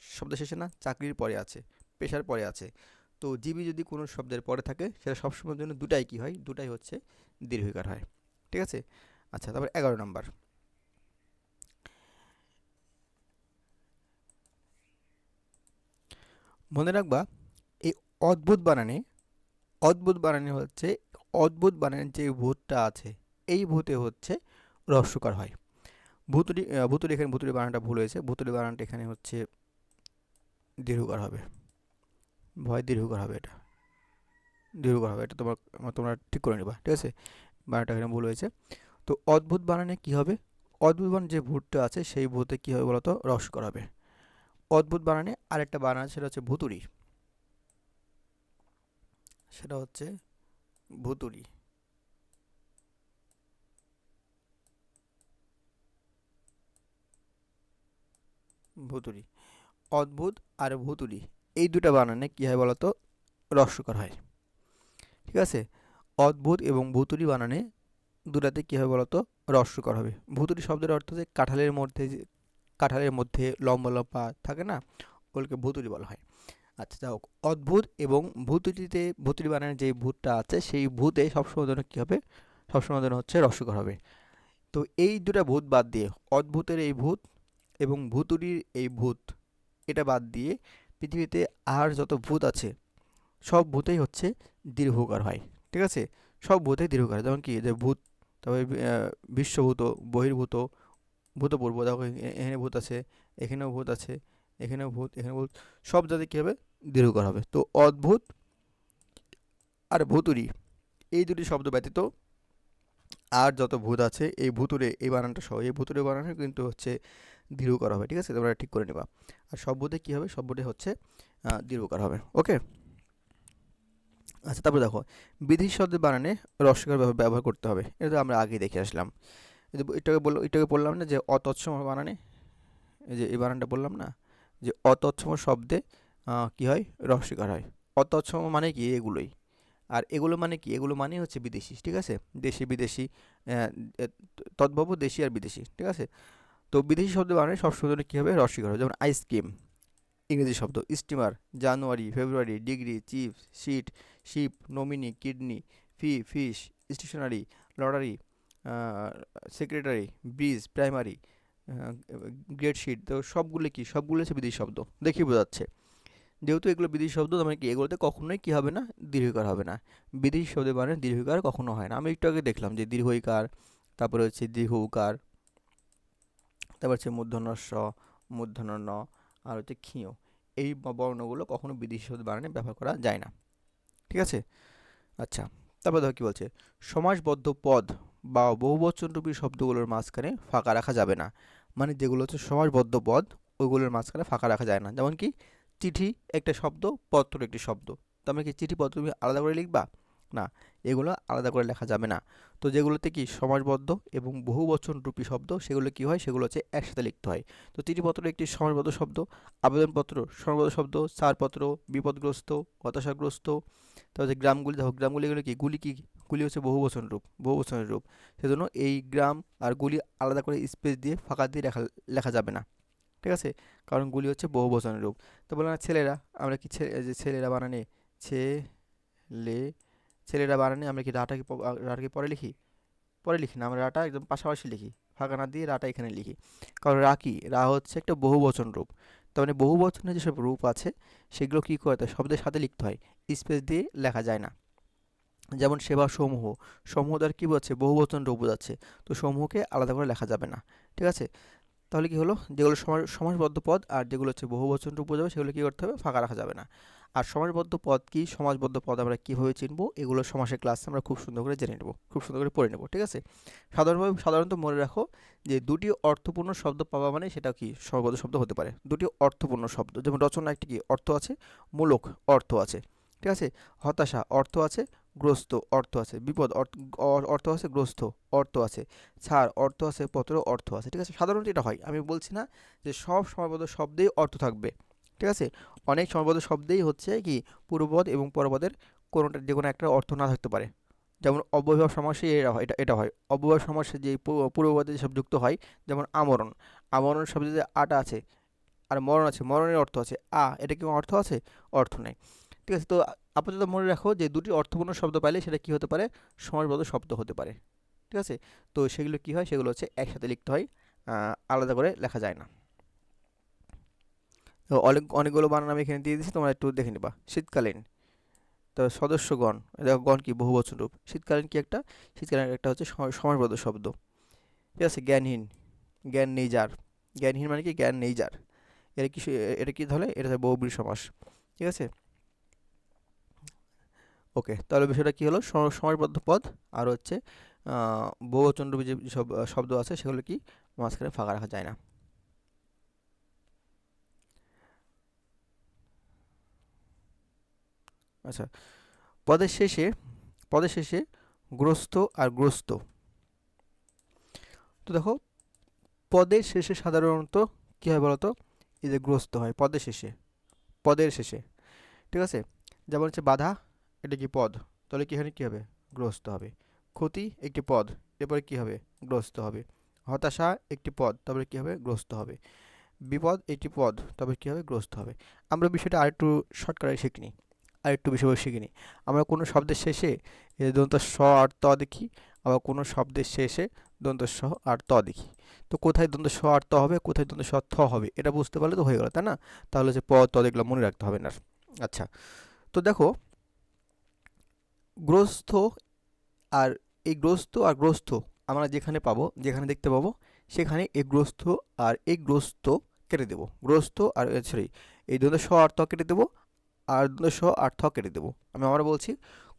শব্দ শেষে না, চাকরির পরে আছে, পেশার পরে আছে। তো জীবী যদি কোনো শব্দের পরে থাকে, সেটা সবসময়ের জন্য দুটাই কি হয়, দুটাই হচ্ছে দীর্ঘিকার হয়। ঠিক আছে। আচ্ছা, তারপর 11 নম্বর, মনে রাখবা এই অদ্ভুত বানানে, অদ্ভুত বানানে হচ্ছে, অদ্ভুত বানানের যে ভূতটা আছে, এই ভূতে হচ্ছে রস্যকার হয়। ভুতুড়ি, ভুতুড়ি, এখানে ভুতুড়ি বানানটা ভুল হয়েছে। ভুতুড়ি বানানটা এখানে হচ্ছে দীর্ঘকার হবে, ভয় দীর্ঘকার হবে, এটা দীর্ঘকার হবে। এটা তোমরা ঠিক করে নেবা। ঠিক আছে, বানানটা এখানে ভুল হয়েছে। তো অদ্ভুত বানানে কি হবে, অদ্ভুত বানান যে ভূতটা আছে সেই ভূতে কি হবে বলতো, রস্যকার হবে। অদ্ভুত বানানে আরেকটা বানান, সেটা হচ্ছে ভুতুড়ি, সেটা হচ্ছে ভুতুড়ি, ভুতুড়ি। অদ্ভুত আর ভুতুড়ি, এই দুটা বানানে কি হয় বলতো, রস্যকার হয়। ঠিক আছে। অদ্ভুত এবং ভুতুড়ি বানানে দুটাতে কি হবে বলতো, রস্যকার হবে। ভুতুড়ি শব্দের অর্থ যে কাঁঠালের মধ্যে লম্বা লম্বা থাকে না, ওগুলোকে ভুতুড়ি বলা হয়। আচ্ছা, যাই হোক, অদ্ভুত এবং ভুতুড়ি বানানের যে ভূতটা আছে, সেই ভূতে সবসময় যেন কি হবে, সবসময় যেন হচ্ছে রস্যকার হবে। তো এই দুটা ভূত বাদ দিয়ে, অদ্ভুতের এই ভূত এবং ভুতুড়ির এই ভূত, এটা বাদ দিয়ে পৃথিবীতে আর যত ভূত আছে, সব ভূতেই হচ্ছে দীর্ঘকার হয়। ঠিক আছে। সব ভূতেই দীর্ঘকার হয়। যেমন কি যে ভূত, তারপরে বিশ্বভূত, বহির্ভূত, ভূতপূর্ব। দেখো এখানে ভূত আছে, এখানেও ভূত আছে, এখানেও ভূত, এখানে ভূত, সব জায়গায় কী হবে, দীর্ঘকার হবে। তো অদ্ভুত আর ভুতুড়ি, এই দুটি শব্দ ব্যতীত আর যত ভূত আছে, এই ভুতুড়ে এই বানানটা সহ, এই ভুতুড়ে বানানে কিন্তু হচ্ছে দীর্ঘকার হবে। ঠিক আছে, তোমরা ঠিক করে নেবা। আর সব ভূতে কী হবে, সব ভূতে হচ্ছে দীর্ঘকার হবে। ওকে। আচ্ছা, তারপর দেখো, বিধি শব্দের বানানে রস্যকার ব্যবহার করতে হবে। এটা তো আমরা আগেই দেখে আসলাম। এটাকে বললাম না যে অতৎসম বানানে, এই যে এই বানানটা বললাম না, যে অতৎসম শব্দে কি হয়, রস্যকার হয়। অতৎসম মানে কি, এগুলোই। আর এগুলো মানে কি, এগুলো মানে হচ্ছে বিদেশি। ঠিক আছে, দেশি বিদেশি, আহ, তদ্ভব দেশি আর বিদেশি। ঠিক আছে। তো বিদেশি শব্দ বানানে সবসময় কী হবে, রস্যকার হবে। যেমন আইসক্রিম, ইংরেজি শব্দ। Steamer, January, February, degree, chief, sheet, ship, nominee, kidney, fish, stationery, lottery, secretary, bridge, primary, grade sheet. তো সবগুলো কি, সবগুলো হচ্ছে বিদেশি শব্দ, দেখি বোঝাচ্ছে। যেহেতু এগুলো বিদেশি শব্দ, মানে কি, এগুলোতে কখনোই কি হবে না, দীর্ঘকার হবে না। বিদেশি শব্দের মানে দীর্ঘকার কখনো হয় না। আমি একটু আগে দেখলাম যে দীর্ঘ ইকার, তারপরে হচ্ছে দীর্ঘ উকার, তারপর হচ্ছে মূর্ধন্য ষ, মূর্ধন্য ন, আর হচ্ছে ক্ষীয়, এই বর্ণগুলো কখনো বিদেশি শব্দ বানানে ব্যবহার করা যায় না। ঠিক আছে। আচ্ছা, তারপর দেখো কি বলছে, সমাসবদ্ধ পদ বা বহুবচনরূপী শব্দগুলোর মাঝখানে ফাঁকা রাখা যাবে না। মানে যেগুলো হচ্ছে সমাসবদ্ধ পদ ওইগুলোর মাঝখানে ফাঁকা রাখা যায় না। যেমন কি চিঠি একটা শব্দ, পত্র একটি শব্দ। তো আমরা কি চিঠি পত্র তুমি আলাদা করে লিখবা? না, এগুলো আলাদা করে লেখা যাবে না। তো যেগুলোতে কি সমাসবদ্ধ এবং বহুবচন রূপী শব্দ সেগুলো কি হয়, সেগুলো হচ্ছে একসাথে লিখতে হয়। তো চিঠিপত্র একটি সমাসবদ্ধ শব্দ, আবেদনপত্র সমাসবদ্ধ শব্দ, ছাড়পত্র বিপদগ্রস্ত, হতাশাগ্রস্ত। তারপর যে গ্রামগুলি, দেখো গ্রামগুলি এগুলো কি, গুলি কি, গুলি হচ্ছে বহুবচন রূপ, বহুবচনের রূপ। সেজন্য এই গ্রাম আর গুলি আলাদা করে স্পেস দিয়ে ফাঁকা দিয়ে লেখা লেখা যাবে না, ঠিক আছে? কারণ গুলি হচ্ছে বহুবচনের রূপ। তো বললাম না ছেলেরা, আমরা কি যে ছেলেরা বানানে লে, ছেলেরা বানানে আমরা কি রাটাকে পরে লিখি? পরে লিখি না, আমরা রাটা একদম পাশাপাশি লিখি, ফাঁকা না দিয়ে রাটা এখানে লিখি। কারণ রা কি, রা হচ্ছে একটা বহুবচন রূপ। তার মানে বহুবচনের যেসব রূপ আছে সেগুলো কি করতে হয়, শব্দের সাথে লিখতে হয়, স্পেস দিয়ে লেখা যায় না। যেমন সেবা সমূহ, সমূহ দ্বারা কি বোঝাচ্ছে, বহুবচন রূপ বোঝাচ্ছে। তো সমূহকে আলাদা করে লেখা যাবে না, ঠিক আছে? তাহলে কি হলো, যেগুলো সমাসবদ্ধ পদ আর যেগুলো হচ্ছে বহুবচন রূপ বোঝাবে সেগুলো কি করতে হবে, ফাঁকা রাখা যাবে না। আর সমাসবদ্ধ পদ কি, সমাসবদ্ধ পদ আমরা কিভাবে চিনবো, এগুলো সমাসের ক্লাসে আমরা খুব সুন্দর করে জেনে নেব, খুব সুন্দর করে পড়ে নেব, ঠিক আছে? সাধারণত মনে রাখো যে দুটি অর্থপূর্ণ শব্দ পাওয়া মানে সেটা কি সমাসবদ্ধ শব্দ হতে পারে। দুটি অর্থপূর্ণ শব্দ, যেমন রচনা একটি কি অর্থ আছে, মূলক অর্থ আছে, ঠিক আছে? হতাশা অর্থ আছে, গ্রস্ত অর্থ আছে, বিপদ অর্থ আছে, গ্রস্ত অর্থ আছে, ছাড় অর্থ আছে, পত্র অর্থ আছে, ঠিক আছে? সাধারণত এটা হয়, আমি বলছি না যে সব সমাসবদ্ধ শব্দেই অর্থ থাকবে, ঠিক আছে? অনেক সমাসবদ্ধ শব্দেই হচ্ছে কি পূর্বপদ এবং পরপদের কোনোটা যে কোনো একটা অর্থ না থাকতে পারে। যেমন অব্যয়ভাব সমাসে এটা হয়, অব্যয়ভাব সমাসে যে পূর্বপদে যেসব যুক্ত হয়, যেমন আমরণ, আমরণ শব্দে যে আটা আছে আর মরণ আছে, মরণের অর্থ আছে এটা কি কোনো অর্থ আছে? অর্থ নেই, ঠিক আছে? তো আপাতত মনে রাখো যে দুটি অর্থপূর্ণ শব্দ পাইলে সেটা কি হতে পারে, সমাসবদ্ধ শব্দ হতে পারে, ঠিক আছে? তো সেগুলো কি হয়, সেগুলো হচ্ছে একসাথে লিখতে হয়, আলাদা করে লেখা যায় না। তো অনেকগুলো বানান আমি এখানে দিয়ে দিচ্ছি, তোমরা একটু দেখে নিবা। শীতকালীন, তো সদস্যগণ, দেখো গণ কি বহুবচন রূপ, শীতকালীন কি একটা, শীতকালীন একটা হচ্ছে সমাসবদ্ধ শব্দ, ঠিক আছে? জ্ঞানহীন, জ্ঞান নেই যার, জ্ঞানহীন মানে কি, জ্ঞান নেই যার। এটা কি তাহলে, এটা হচ্ছে বহুব্রীহি সমাস, ঠিক আছে? ওকে, তাহলে বিষয়টা কি হলো, সমাসবদ্ধ পদ আর হচ্ছে বহুবচন রূপী যে সব শব্দ আছে সেগুলো কি মাঝখানে ফাঁকা রাখা যায় না। আচ্ছা, পদের শেষে, পদের শেষে গ্রস্ত আর গ্রস্ত। তো দেখো পদের শেষে সাধারণত কি হয় বলতো, এই যে গ্রস্ত হয় পদের শেষে, পদের শেষে, ঠিক আছে? যেমন হচ্ছে বাধা, এটা কি পদ, তাহলে কি এখানে কি হবে, গ্রস্ত হবে। ক্ষতি একটি পদ, এরপরে কি হবে, গ্রস্ত হবে। হতাশা একটি পদ, তারপরে কি হবে, গ্রস্ত হবে। বিপদ একটি পদ, তবে কি হবে, গ্রস্ত হবে। আমরা বিষয়টা আরেকটু শর্টকাটে শিখে নিই, আরেকটু বিষয়বস্তু শিখে নিই। আমরা কোনো শব্দের শেষে দন্ত স আর ত দেখি, আবার কোনো শব্দের শেষে দন্ত স আর ত দেখি। তো কোথায় দন্ত স আর ত হবে, কোথায় দন্ত স থ হবে, এটা বুঝতে পারলে তো হয়ে গেল, তাই না? তাহলে যে প ত দেখলাম মনে রাখতে হবে না। আচ্ছা, তো দেখো গ্রস্ত আর এই গ্রস্ত আর গ্রস্ত আমরা যেখানে পাবো, যেখানে দেখতে পাবো সেখানে এই গ্রস্ত আর এই গ্রস্ত কেটে দেবো, গ্রস্ত আর সরি এই দ্বন্দ্ব স আর ত কেটে দেবো, আর দ্বন্দ্ব স আর থ কেটে দেবো। আমি আবার বলছি,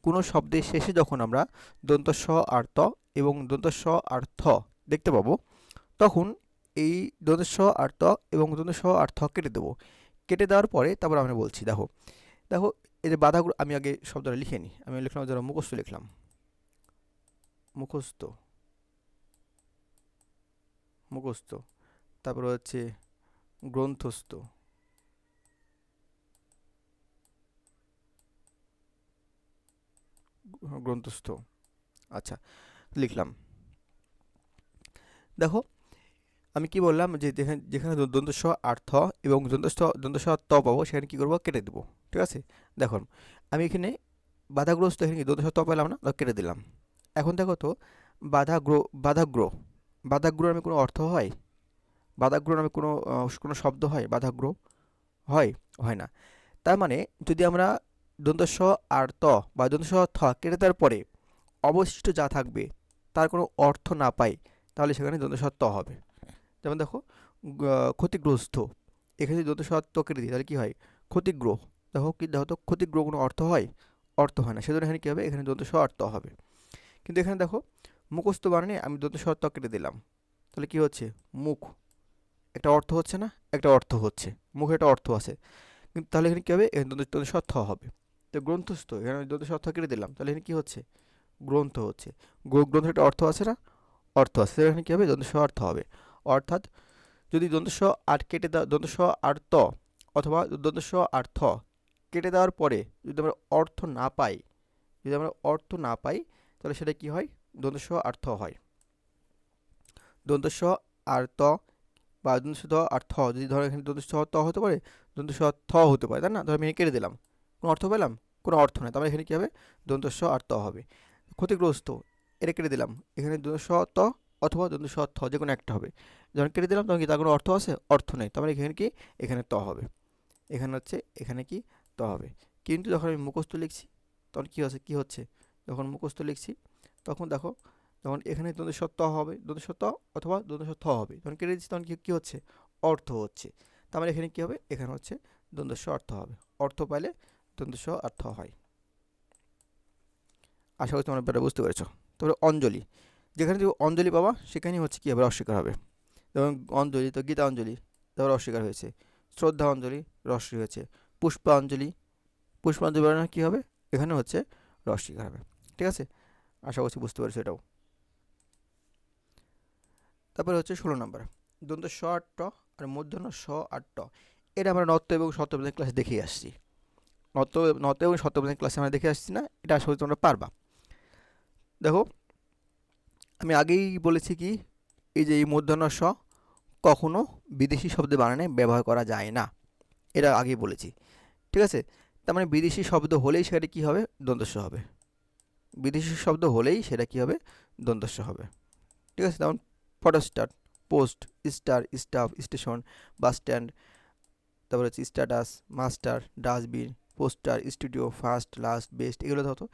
কোনো শব্দের শেষে যখন আমরা দন্ত স আর ত এবং দন্ত স আর থ দেখতে পাবো, তখন এই দন্ত স আর ত এবং দন্ত স আর থ কেটে দেবো। কেটে দেওয়ার পরে তারপর আমরা বলছি, দেখো দেখো এই যে বাধাগুলো, আমি আগে শব্দটা লিখে নিই, আমি লিখলাম যারা মুখস্থ লিখলাম, মুখস্থ, মুখস্থ, তারপর হচ্ছে গ্রন্থস্থ, গ্রন্থস্থ, আচ্ছা লিখলাম। দেখো আমি কি বললাম যে যেখানে যেখানে দন্ত স আর থ এবং দন্ত স আর ত পাবো সেখানে কি করবো, কেটে দেবো, ঠিক আছে? দেখো আমি এখানে বাধাগ্রস্ত, এখানে কি দন্ত স আর ত পেলাম না, কেটে দিলাম। এখন দেখো তো বাধাগ্র, বাধাগ্র, বাধাগ্র নামে কোনো অর্থ হয়, বাধাগ্র নামে কোনো কোনো শব্দ হয়, বাধাগ্র হয়, হয় না। তার মানে যদি আমরা দন্ত স আর ত বা দন্ত স আর থ কেটে দেওয়ার পরে অবশিষ্ট যা থাকবে তার কোনো অর্থ না পাই, তাহলে সেখানে দন্ত স আর ত হবে। যেমন দেখো ক্ষতিগ্রস্ত, এখানে যদি দন্ত স আর ত কেটে দিই তাহলে কি হয়, ক্ষতিগ্রহ। দেখো তো ক্ষতিগ্রহ কোনো অর্থ হয়, অর্থ হয় না, সেজন্য এখানে কি হবে, এখানে দন্ত স আর ত হবে। কিন্তু এখানে দেখো মুখস্থ বানানে আমি দন্ত স আর ত কেটে দিলাম, তাহলে কি হচ্ছে, মুখ, একটা অর্থ হচ্ছে না, একটা অর্থ হচ্ছে, মুখে একটা অর্থ আছে, কিন্তু তাহলে এখানে কী হবে, এখানে দন্তেশ থ হবে। তো গ্রন্থস্থ, এখানে দন্তেশ থ কেটে দিলাম, তাহলে এখানে কী হচ্ছে, গ্রন্থ হচ্ছে। গ্রন্থের একটা অর্থ আছে না, অর্থ আছে, তাহলে এখানে কী হবে, দন্তেশ অর্থ হবে। অর্থাৎ যদি দন্তেশ আর কেটে দেওয়া, দন্তেশ আর ত অথবা দন্তেশ আর থ কেটে দেওয়ার পরে যদি আমরা অর্থ না পাই, যদি আমরা অর্থ না পাই, তাহলে সেটা কি হয়, দন্তেশ আর থ হয়। দন্তেশ আর ত বা দন্তেশ ত আর থ, যদি ধরো এখানে দন্তেশ ত হতে পারে, দন্তেশ থ হতে পারে, তাই না? ধরো আমি এখানে কেটে দিলাম, কোনো অর্থ পেলাম, কোনো অর্থ নেই, তাহলে এখানে কী হবে, দন্তেশ আর ত হবে। ক্ষতিগ্রস্ত, এটা কেটে দিলাম, এখানে দন্তেশ ত অথবা দন্তেশ থ যে কোনো একটা হবে। যখন কেটে দিলাম তখন কি তার কোনো অর্থ আছে, অর্থ নেই, তার মানে এখানে কি, এখানে ত হবে। এখানে হচ্ছে, এখানে কি, ত হবে। কিন্তু যখন আমি মুখস্থ লিখছি তখন কী হচ্ছে, কী হচ্ছে, যখন মুখস্থ লিখছি তখন দেখো, তখন এখানে দন্তেশ ত হবে, দন্তেশ ত অথবা দন্তেশ থ হবে, তখন কেটে দিচ্ছি, তখন কী হচ্ছে, অর্থ হচ্ছে। তার মানে এখানে কী হবে, এখানে হচ্ছে দন্তেশ অর্থ হবে। অর্থ পাইলে দন্তেশ অর্থ হয়। আশা করি তোমরা ব্যাপারটা বুঝতে পেরেছো। তারপরে অঞ্জলি, যেখানে তুমি অঞ্জলি পাবা সেখানেই হচ্ছে কী হবে, অস্বীকার হবে। যেমন অঞ্জলি, তো গীতাঞ্জলি, তারপর অস্বীকার হয়েছে। শ্রদ্ধা অঞ্জলি, রস্বী হয়েছে। পুষ্পাঞ্জলি, পুষ্পাঞ্জলি বানানো কী হবে, এখানে হচ্ছে রস্বীকার হবে। ঠিক আছে, আশা করছি বুঝতে পেরেছো এটাও। তারপরে হচ্ছে 16 নম্বর, দন্ত স আর ট আর মূর্ধন্য স আর ট। এটা আমরা নত্ব এবং শতপ্রধান ক্লাসে দেখেই আসছি। নত্ব এবং শতপ্রধান ক্লাসে আমরা দেখে আসছি না, এটা আসলে তোমরা পারবা। দেখো, আমি আগেই বলেছি কি, এই যে এই মূর্ধন্য স কখনো বিদেশি শব্দে বানানে ব্যবহার করা যায় না, এটা আগেই বলেছি। ঠিক আছে, তার মানে বিদেশি শব্দ হলেই সেটা কী হবে, দন্তস্ব হবে। বিদেশি শব্দ হলেই সেটা কী হবে, দন্তস্ব হবে। ঠিক আছে, যেমন photostat, post, star, staff, station, bus stand, তারপরে হচ্ছে status, master, dustbin, poster, studio, first, last, best, এগুলো ধরো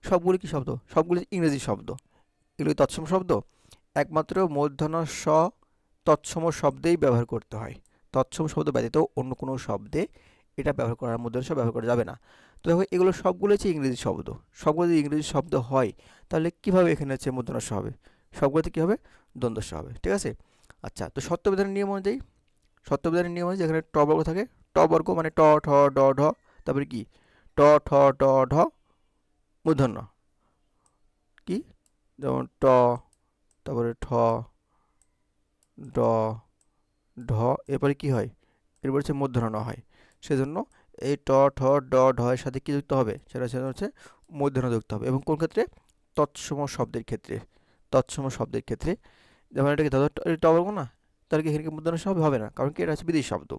সবগুলি কী শব্দ, সবগুলি ইংরেজি শব্দ, এগুলি তৎসম শব্দ। একমাত্র মূর্ধন্য স তৎসম শব্দেই ব্যবহার করতে হয়, তৎসম শব্দ ব্যতীত অন্য কোনো শব্দে এটা ব্যবহার করার, মূর্ধন্য স ব্যবহার করা যাবে না। তো দেখো, এগুলো সবগুলো হচ্ছে ইংরেজি শব্দ, সবগুলো যদি ইংরেজি শব্দ হয় তাহলে কীভাবে এখানে হচ্ছে মূর্ধন্য স হবে, সবগুলোতে কী হবে, দ্বন্দ্ব স হবে। ঠিক আছে, আচ্ছা, তো সত্যবিধানের নিয়ম অনুযায়ী, সত্যবিধানের নিয়ম অনুযায়ী এখানে ট বর্গ থাকে, ট বর্গ মানে ট ঠ ড ঢ, তারপরে কি ট ঠ ড ঢ মূর্ধন্য, কি, যেমন ট, তারপরে ঠ, ড, ঢ, এরপরে কি হয়, এরপর হচ্ছে মূর্ধন্য ন হয়, সেজন্য এই ট ঠ ড ঢ এর সাথে কি যুক্ত হবে, সেটা হচ্ছে মূর্ধন্য যুক্ত হবে। এবং কোন ক্ষেত্রে, তৎসম শব্দের ক্ষেত্রে, তৎসম শব্দের ক্ষেত্রে, যেমন এটাকে ধরো ট বলবো না, তাহলে কি এখানে মূর্ধন্য স হবে না, কারণ কি এটা হচ্ছে বিদেশি শব্দ।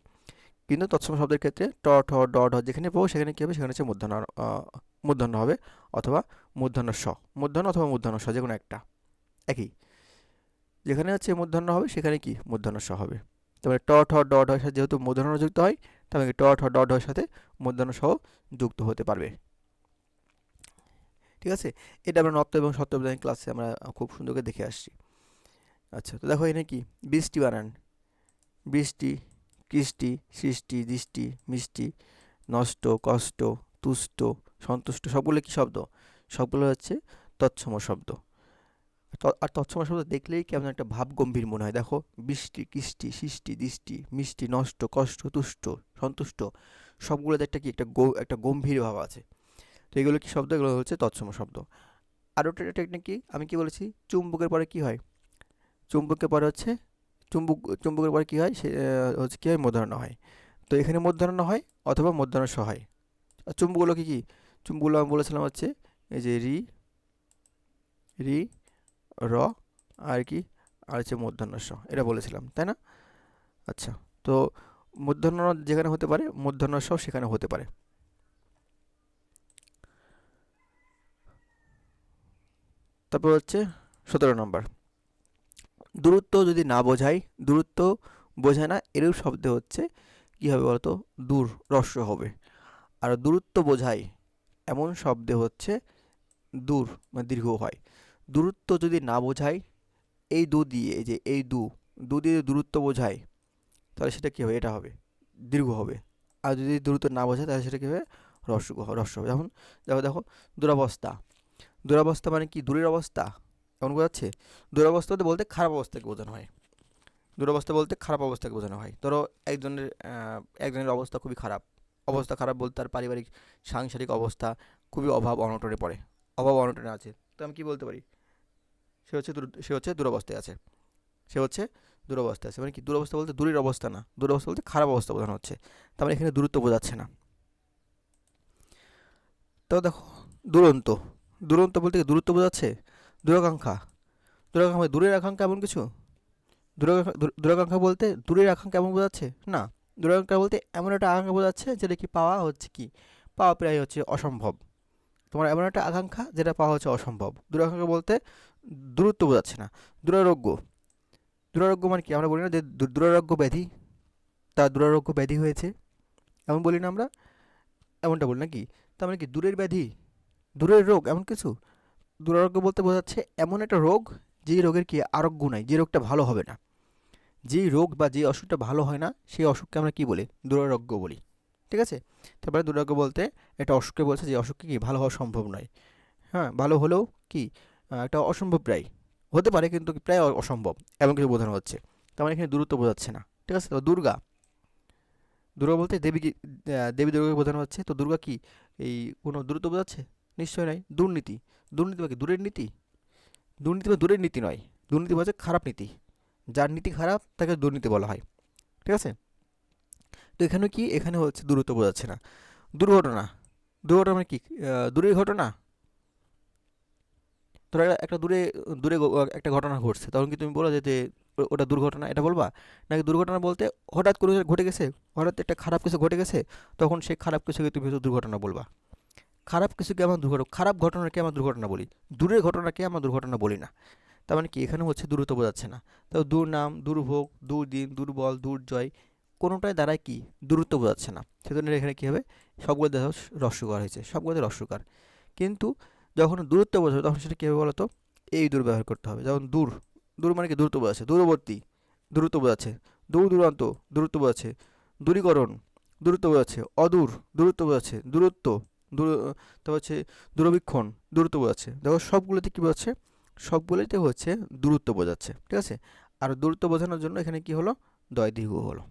কিন্তু তৎসম শব্দের ক্ষেত্রে ট ঠ ড ঢ যেখানে পাবো সেখানে কি হবে, সেখানে হচ্ছে মূর্ধন্য হবে, অথবা মূর্ধন্য স, মূর্ধন্য অথবা মূর্ধন্য স যে কোনো একটা, একই। যেখানে হচ্ছে মূর্ধন্য হবে সেখানে কি মূর্ধন্য স হবে। তারপরে ট ঠ ড ঢ এর সাথে যেহেতু মূর্ধন্য যুক্ত হয়, তাহলে ট ঠ ড ঢ এর সাথে মূর্ধন্য সহ যুক্ত হতে পারবে। ঠিক আছে, এটা আমরা নত্ব এবং সত্যবিধান ক্লাসে আমরা খুব সুন্দর করে দেখে আসছি। আচ্ছা, তো দেখো এখানে কি, বৃষ্টি বানান, বৃষ্টি, কৃষ্টি, সৃষ্টি, দৃষ্টি, মিষ্টি, নষ্ট, কষ্ট, তুষ্ট, সন্তুষ্ট, সবগুলো কি শব্দ, সবগুলো হচ্ছে তৎসম শব্দ। আর তৎসম শব্দ দেখলেই কেমন একটা ভাব গম্ভীর মনে হয়। দেখো, বৃষ্টি, কৃষ্টি, সৃষ্টি, দৃষ্টি, মিষ্টি, নষ্ট, কষ্ট, তুষ্ট, সন্তুষ্ট, সবগুলোতে একটা কি, একটা গম্ভীর ভাব আছে। তো এগুলো কি শব্দ, এগুলো হচ্ছে তৎসম শব্দ। আরও একটা টেকনিক কি, আমি কি বলেছি, চুম্বকের পরে কি হয়, চুম্বকের পরে হচ্ছে চুম্বকের পরে কি হয়, সে হচ্ছে কি হয়, মূর্ধন্য হয়। তো এখানে মূর্ধন্য হয় অথবা মূর্ধন্য স হয়। আর চুম্বকগুলো কি কি, চুম্বকগুলো আমি বলেছিলাম হচ্ছে এই যে রি, রি, র, আর কি, আর হচ্ছে মূর্ধন্য স, এটা বলেছিলাম, তাই না? আচ্ছা, তো মূর্ধন্য যেখানে হতে পারে, মূর্ধন্য স সেখানে হতে পারে। তারপর হচ্ছে 17 নম্বর, দূরত্ব যদি না বোঝায়, দূরত্ব বোঝায় না এরূপ শব্দে হচ্ছে কি হবে বলতো, দূর, হ্রস্ব হবে। আর দূরত্ব বোঝায় এমন শব্দে হচ্ছে দূর, মানে দীর্ঘ হয়। দূরত্ব যদি না বোঝায়, এই দু দিয়ে, এই যে এই দু দিয়ে দূরত্ব বোঝায়, তাহলে সেটা কী হবে, এটা হবে, দীর্ঘ হবে। আর যদি দূরত্ব না বোঝায় তাহলে সেটা কী হবে, হ্রস্ব হবে। যেমন দেখো, দেখো, দুরবস্থা, দুরবস্থা মানে কি, দূরের অবস্থা, এমন বোঝাচ্ছে। দুরবস্থা বলতে খারাপ অবস্থাকে বোঝানো হয়। দুরবস্থা বলতে খারাপ অবস্থাকে বোঝানো হয়। ধরো একজনের অবস্থা খুবই খারাপ। অবস্থা খারাপ বলতে তার পারিবারিক সাংসারিক অবস্থা খুবই অভাব অনটনে পড়ে, অভাব অনটনে আছে। তো আমি কি বলতে পারি? সে হচ্ছে দুরবস্থায় আছে। সে হচ্ছে দুরবস্থায় আছে, মানে কি দুরবস্থা বলতে দূরের অবস্থা না, দুরবস্থা বলতে খারাপ অবস্থা বোঝানো হচ্ছে। তার মানে এখানে দূরত্ব বোঝাচ্ছে না। তো দেখো, দুরন্ত, দুরন্ত বলতে কি দূরত্ব বোঝাচ্ছে? দূরাকাঙ্ক্ষা, দূরাকাঙ্ক্ষা মানে দূরের আকাঙ্ক্ষা এমন কিছু? দূরাকাঙ্ক্ষা বলতে দূরের আকাঙ্ক্ষা এমন বোঝাচ্ছে না। দূরাকাঙ্ক্ষা বলতে এমন একটা আকাঙ্ক্ষা বোঝাচ্ছে যেটা কি পাওয়া হচ্ছে কি, পাওয়া প্রায় হচ্ছে অসম্ভব। তোমার এমন একটা আকাঙ্ক্ষা যেটা পাওয়া হচ্ছে অসম্ভব। দূরাকাঙ্ক্ষা বলতে দূরত্ব বোঝাচ্ছে না। দুরারোগ্য, দুরারোগ্য মানে কি আমরা বলি না যে দুরারোগ্য ব্যাধি, তার দুরারোগ্য ব্যাধি হয়েছে, এমন বলি না আমরা? এমনটা বলি নাকি? তার মানে কি দূরের ব্যাধি, দূরের রোগ এমন কিছু? দুরারোগ্য বলতে বোঝাচ্ছে এমন একটা রোগ যেই রোগের কি আরোগ্য নাই, যে রোগটা ভালো হবে না। যেই রোগ বা যে অসুখটা ভালো হয় না সেই অসুখকে আমরা কি বলি? দুরারোগ্য বলি। ঠিক আছে? তারপরে দুরারোগ্য বলতে একটা অসুখকে বলছে যে অসুখকে কি ভালো হওয়া সম্ভব নয়। হ্যাঁ, ভালো হলেও কি একটা অসম্ভব প্রায়, হতে পারে কিন্তু কি প্রায় অসম্ভব, এমন কিছু বোঝানো হচ্ছে। তার মানে এখানে দূরত্ব বোঝাচ্ছে না। ঠিক আছে? তো দুর্গা, দুর্গা বলতে দেবী কি, দেবী দুর্গাকে বোঝানো হচ্ছে। তো দুর্গা কি এই কোনো দূরত্ব বোঝাচ্ছে? নিশ্চয়ই নয়। দুর্নীতি, দুর্নীতি বা কি দূরের নীতি? দুর্নীতি বা দূরের নীতি নয়, দুর্নীতি বোঝাচ্ছে খারাপ নীতি। যার নীতি খারাপ তাকে দুর্নীতি বলা হয়। ঠিক আছে? তো এখানে কি, এখানে হচ্ছে দূরত্ব বোঝাচ্ছে না। দুর্ঘটনা, দুর্ঘটনা মানে কি দূরের ঘটনা? ধরো একটা দূরে, একটা ঘটনা ঘটছে, তখন কি তুমি বলো যে ওটা দুর্ঘটনা, এটা বলবা? নাকি দুর্ঘটনা বলতে হঠাৎ করে ঘটে গেছে, হঠাৎ একটা খারাপ কিছু ঘটে গেছে, তখন সেই খারাপ কিছুকে তুমি হয়তো দুর্ঘটনা বলবা। খারাপ কিছুকে আমরা দুর্ঘটনা, খারাপ ঘটনাকে আমরা দুর্ঘটনা বলি, দূরের ঘটনাকে আমরা দুর্ঘটনা বলি না। তার মানে কি এখানে হচ্ছে দূরত্ব বোঝাচ্ছে না। তো দুর্নাম, দুর্ভোগ, দুর্দিন, দুর্বল, দুর্জয়, কোনোটাই দ্বারাই কি দূরত্ব বোঝাচ্ছে না। সেজন্য এখানে কি হবে? সবগুলো দেখো রস্যকার হয়েছে, সবগুলোতে রস্যকার। কিন্তু যখন দূরত্ব বোঝাবে তখন সেটা কী হবে বলো তো? এই দূর ব্যবহার করতে হবে। যেমন দূর, দূর মানে কি দূরত্ব বোঝাচ্ছে, দূরবর্তী দূরত্ব বোঝাচ্ছে, দূর দূরান্ত দূরত্ব বোঝাচ্ছে, দূরীকরণ দূরত্ব বোঝাচ্ছে, অদূর দূরত্ব বোঝাচ্ছে, দূরত্ব দূর, তারপর হচ্ছে দূরবীক্ষণ দূরত্ব বোঝাচ্ছে। দেখো সবগুলোতে কী বোঝাচ্ছে? সবগুলোতে হচ্ছে দূরত্ব বোঝাচ্ছে। ঠিক আছে? আর দূরত্ব বোঝানোর জন্য এখানে কি হলো? দয় দীর্ঘ হলো।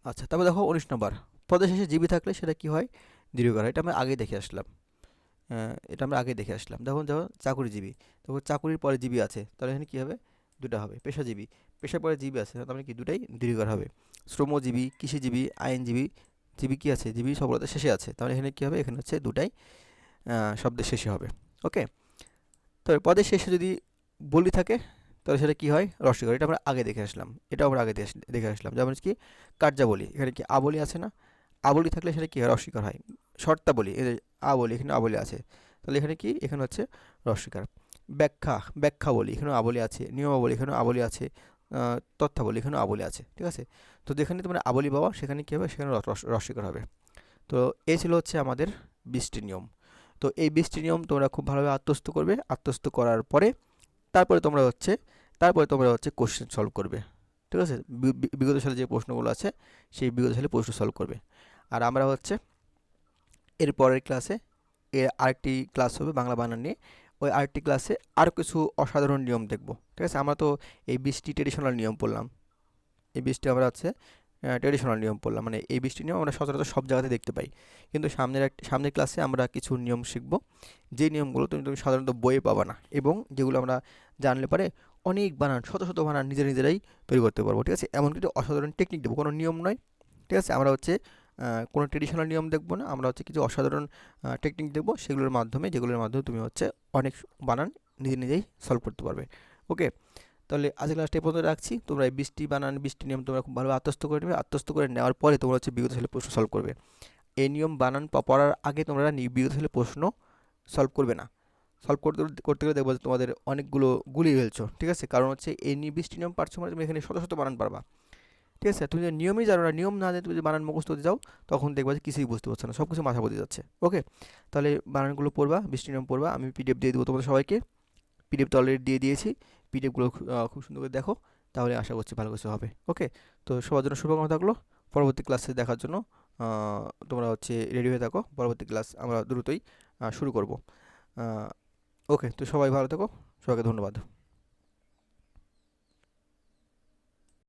আচ্ছা, তারপর দেখো ১৯ নম্বর, পদের শেষে জীবী থাকলে সেটা কি হয়? দীর্ঘকার হয়। এটা আমরা আগেই দেখে আসলাম। এটা আমরা আগে দেখে আসলাম। দেখুন দেখো চাকুরিজীবী, তখন চাকুরির পরে জীবী আছে, তাহলে এখানে কী হবে? দুটা হবে। পেশাজীবী, পেশার পরে জীবী আছে, তার মানে কি দুটাই দীর্ঘকার হবে। শ্রমজীবী, কৃষিজীবী, আইনজীবী, জীবী কি আছে? জীবী সফলতা শেষে আছে, তাহলে এখানে কী হবে? এখানে হচ্ছে দুটাই শব্দের শেষে হবে। ওকে? তবে পদের শেষে যদি বলি থাকে তাহলে সেটা কি হয়? রস্বইকার। এটা আমরা আগে দেখে আসলাম, এটাও আমরা আগে দেখে আসলাম। যেমন কি কার্যাবলী, এখানে কি আবলী আছে না? আবলী থাকলে সেটা কি হয়? রস্বইকার হয়। শর্তাবলী, এই যে আবলী, এখানে আবলী আছে, তাহলে এখানে কি? এখানে হচ্ছে রস্বইকার। ব্যাখ্যা, ব্যাখ্যাবলী, এখানেও আবলী আছে। নিয়মাবলী, এখানেও আবলী আছে। তথ্যাবলী, এখানেও আবলী আছে। ঠিক আছে? তো যেখানে তোমরা আবলী পাবা সেখানে কী হবে? সেখানে রস্বইকার হবে। তো এই ছিল হচ্ছে আমাদের ২০টি নিয়ম। তো এই ২০টি নিয়ম তোমরা খুব ভালোভাবে আত্মস্থ করবে। আত্মস্থ করার পরে তারপরে তোমরা হচ্ছে কোশ্চেন সলভ করবে। ঠিক আছে? বিগত সালে যে প্রশ্নগুলো আছে সেই বিগত সালে প্রশ্ন সলভ করবে। আর আমরা হচ্ছে এর পরের ক্লাসে, এর আরেকটি ক্লাস হবে বাংলা বানান নিয়ে। ওই আরেকটি ক্লাসে আরও কিছু অসাধারণ নিয়ম দেখব। ঠিক আছে? আমরা তো এই ২০টি ট্রেডিশনাল নিয়ম পড়লাম, এই ২০টি আমরা হচ্ছে ট্রেডিশনাল নিয়ম পড়লাম, মানে এই ২০টি নিয়ম আমরা সচরাচর সব জায়গাতে দেখতে পাই। কিন্তু সামনের ক্লাসে আমরা কিছু নিয়ম শিখব, যে নিয়মগুলো তুমি সাধারণত বইয়ে পাবা না, এবং যেগুলো আমরা জানলে পারে অনেক বানান, শত শত বানান নিজেরাই তৈরি করতে পারবো। ঠিক আছে? এমন কিছু অসাধারণ টেকনিক দেবো, কোনো নিয়ম নয়। ঠিক আছে? আমরা হচ্ছে কোনো ট্রেডিশনাল নিয়ম দেখবো না, আমরা হচ্ছে কিছু অসাধারণ টেকনিক দেখবো, যেগুলোর মাধ্যমে তুমি হচ্ছে অনেক বানান নিজেই সলভ করতে পারবে। ওকে? তাহলে আজকের ক্লাসটা এই পর্যন্ত রাখছি। তোমরা এই ২০টি বানান, ২০টি নিয়ম তোমরা খুব ভালোভাবে আত্মস্থ করে নেবে। আত্মস্থ করে নেওয়ার পরে তোমরা হচ্ছে বিগত সালের প্রশ্ন সলভ করবে। এই নিয়ম বানান পড়ার আগে তোমরা বিগত সালের প্রশ্ন সলভ করবে না। সলভ করতে গেলে দেখবো যে তোমাদের অনেকগুলো গুলিয়ে ফেলছো। ঠিক আছে? কারণ হচ্ছে এই ২০টি নিয়ম পারছো মানে তুমি এখানে শত শত বানান পারবা। ঠিক আছে? তুমি যদি নিয়মই জানো না, নিয়ম না জেনে তুমি যদি বানান মুখস্থ হতে যাও, তখন দেখবা যে কিছুই বুঝতে পারছো না, সব কিছু মাথা বদলে যাচ্ছে। ওকে? তাহলে বানানগুলো পড়বা, ২০টি নিয়ম পড়বা। আমি পিডিএফ দিয়ে দেবো তোমাদের সবাইকে। পিডিএফ তো অলরেডি দিয়ে দিয়েছি। পিডিএফগুলো খুব সুন্দর করে দেখো, তাহলে আশা করছি ভালো কিছু হবে। ওকে? তো সবার জন্য শুভকামনা থাকলো। পরবর্তী ক্লাসে দেখার জন্য তোমরা হচ্ছে রেডি হয়ে থাকো। পরবর্তী ক্লাস আমরা দ্রুতই শুরু করব। ওকে, তো সবাই ভালো থেকো। সবাইকে ধন্যবাদ।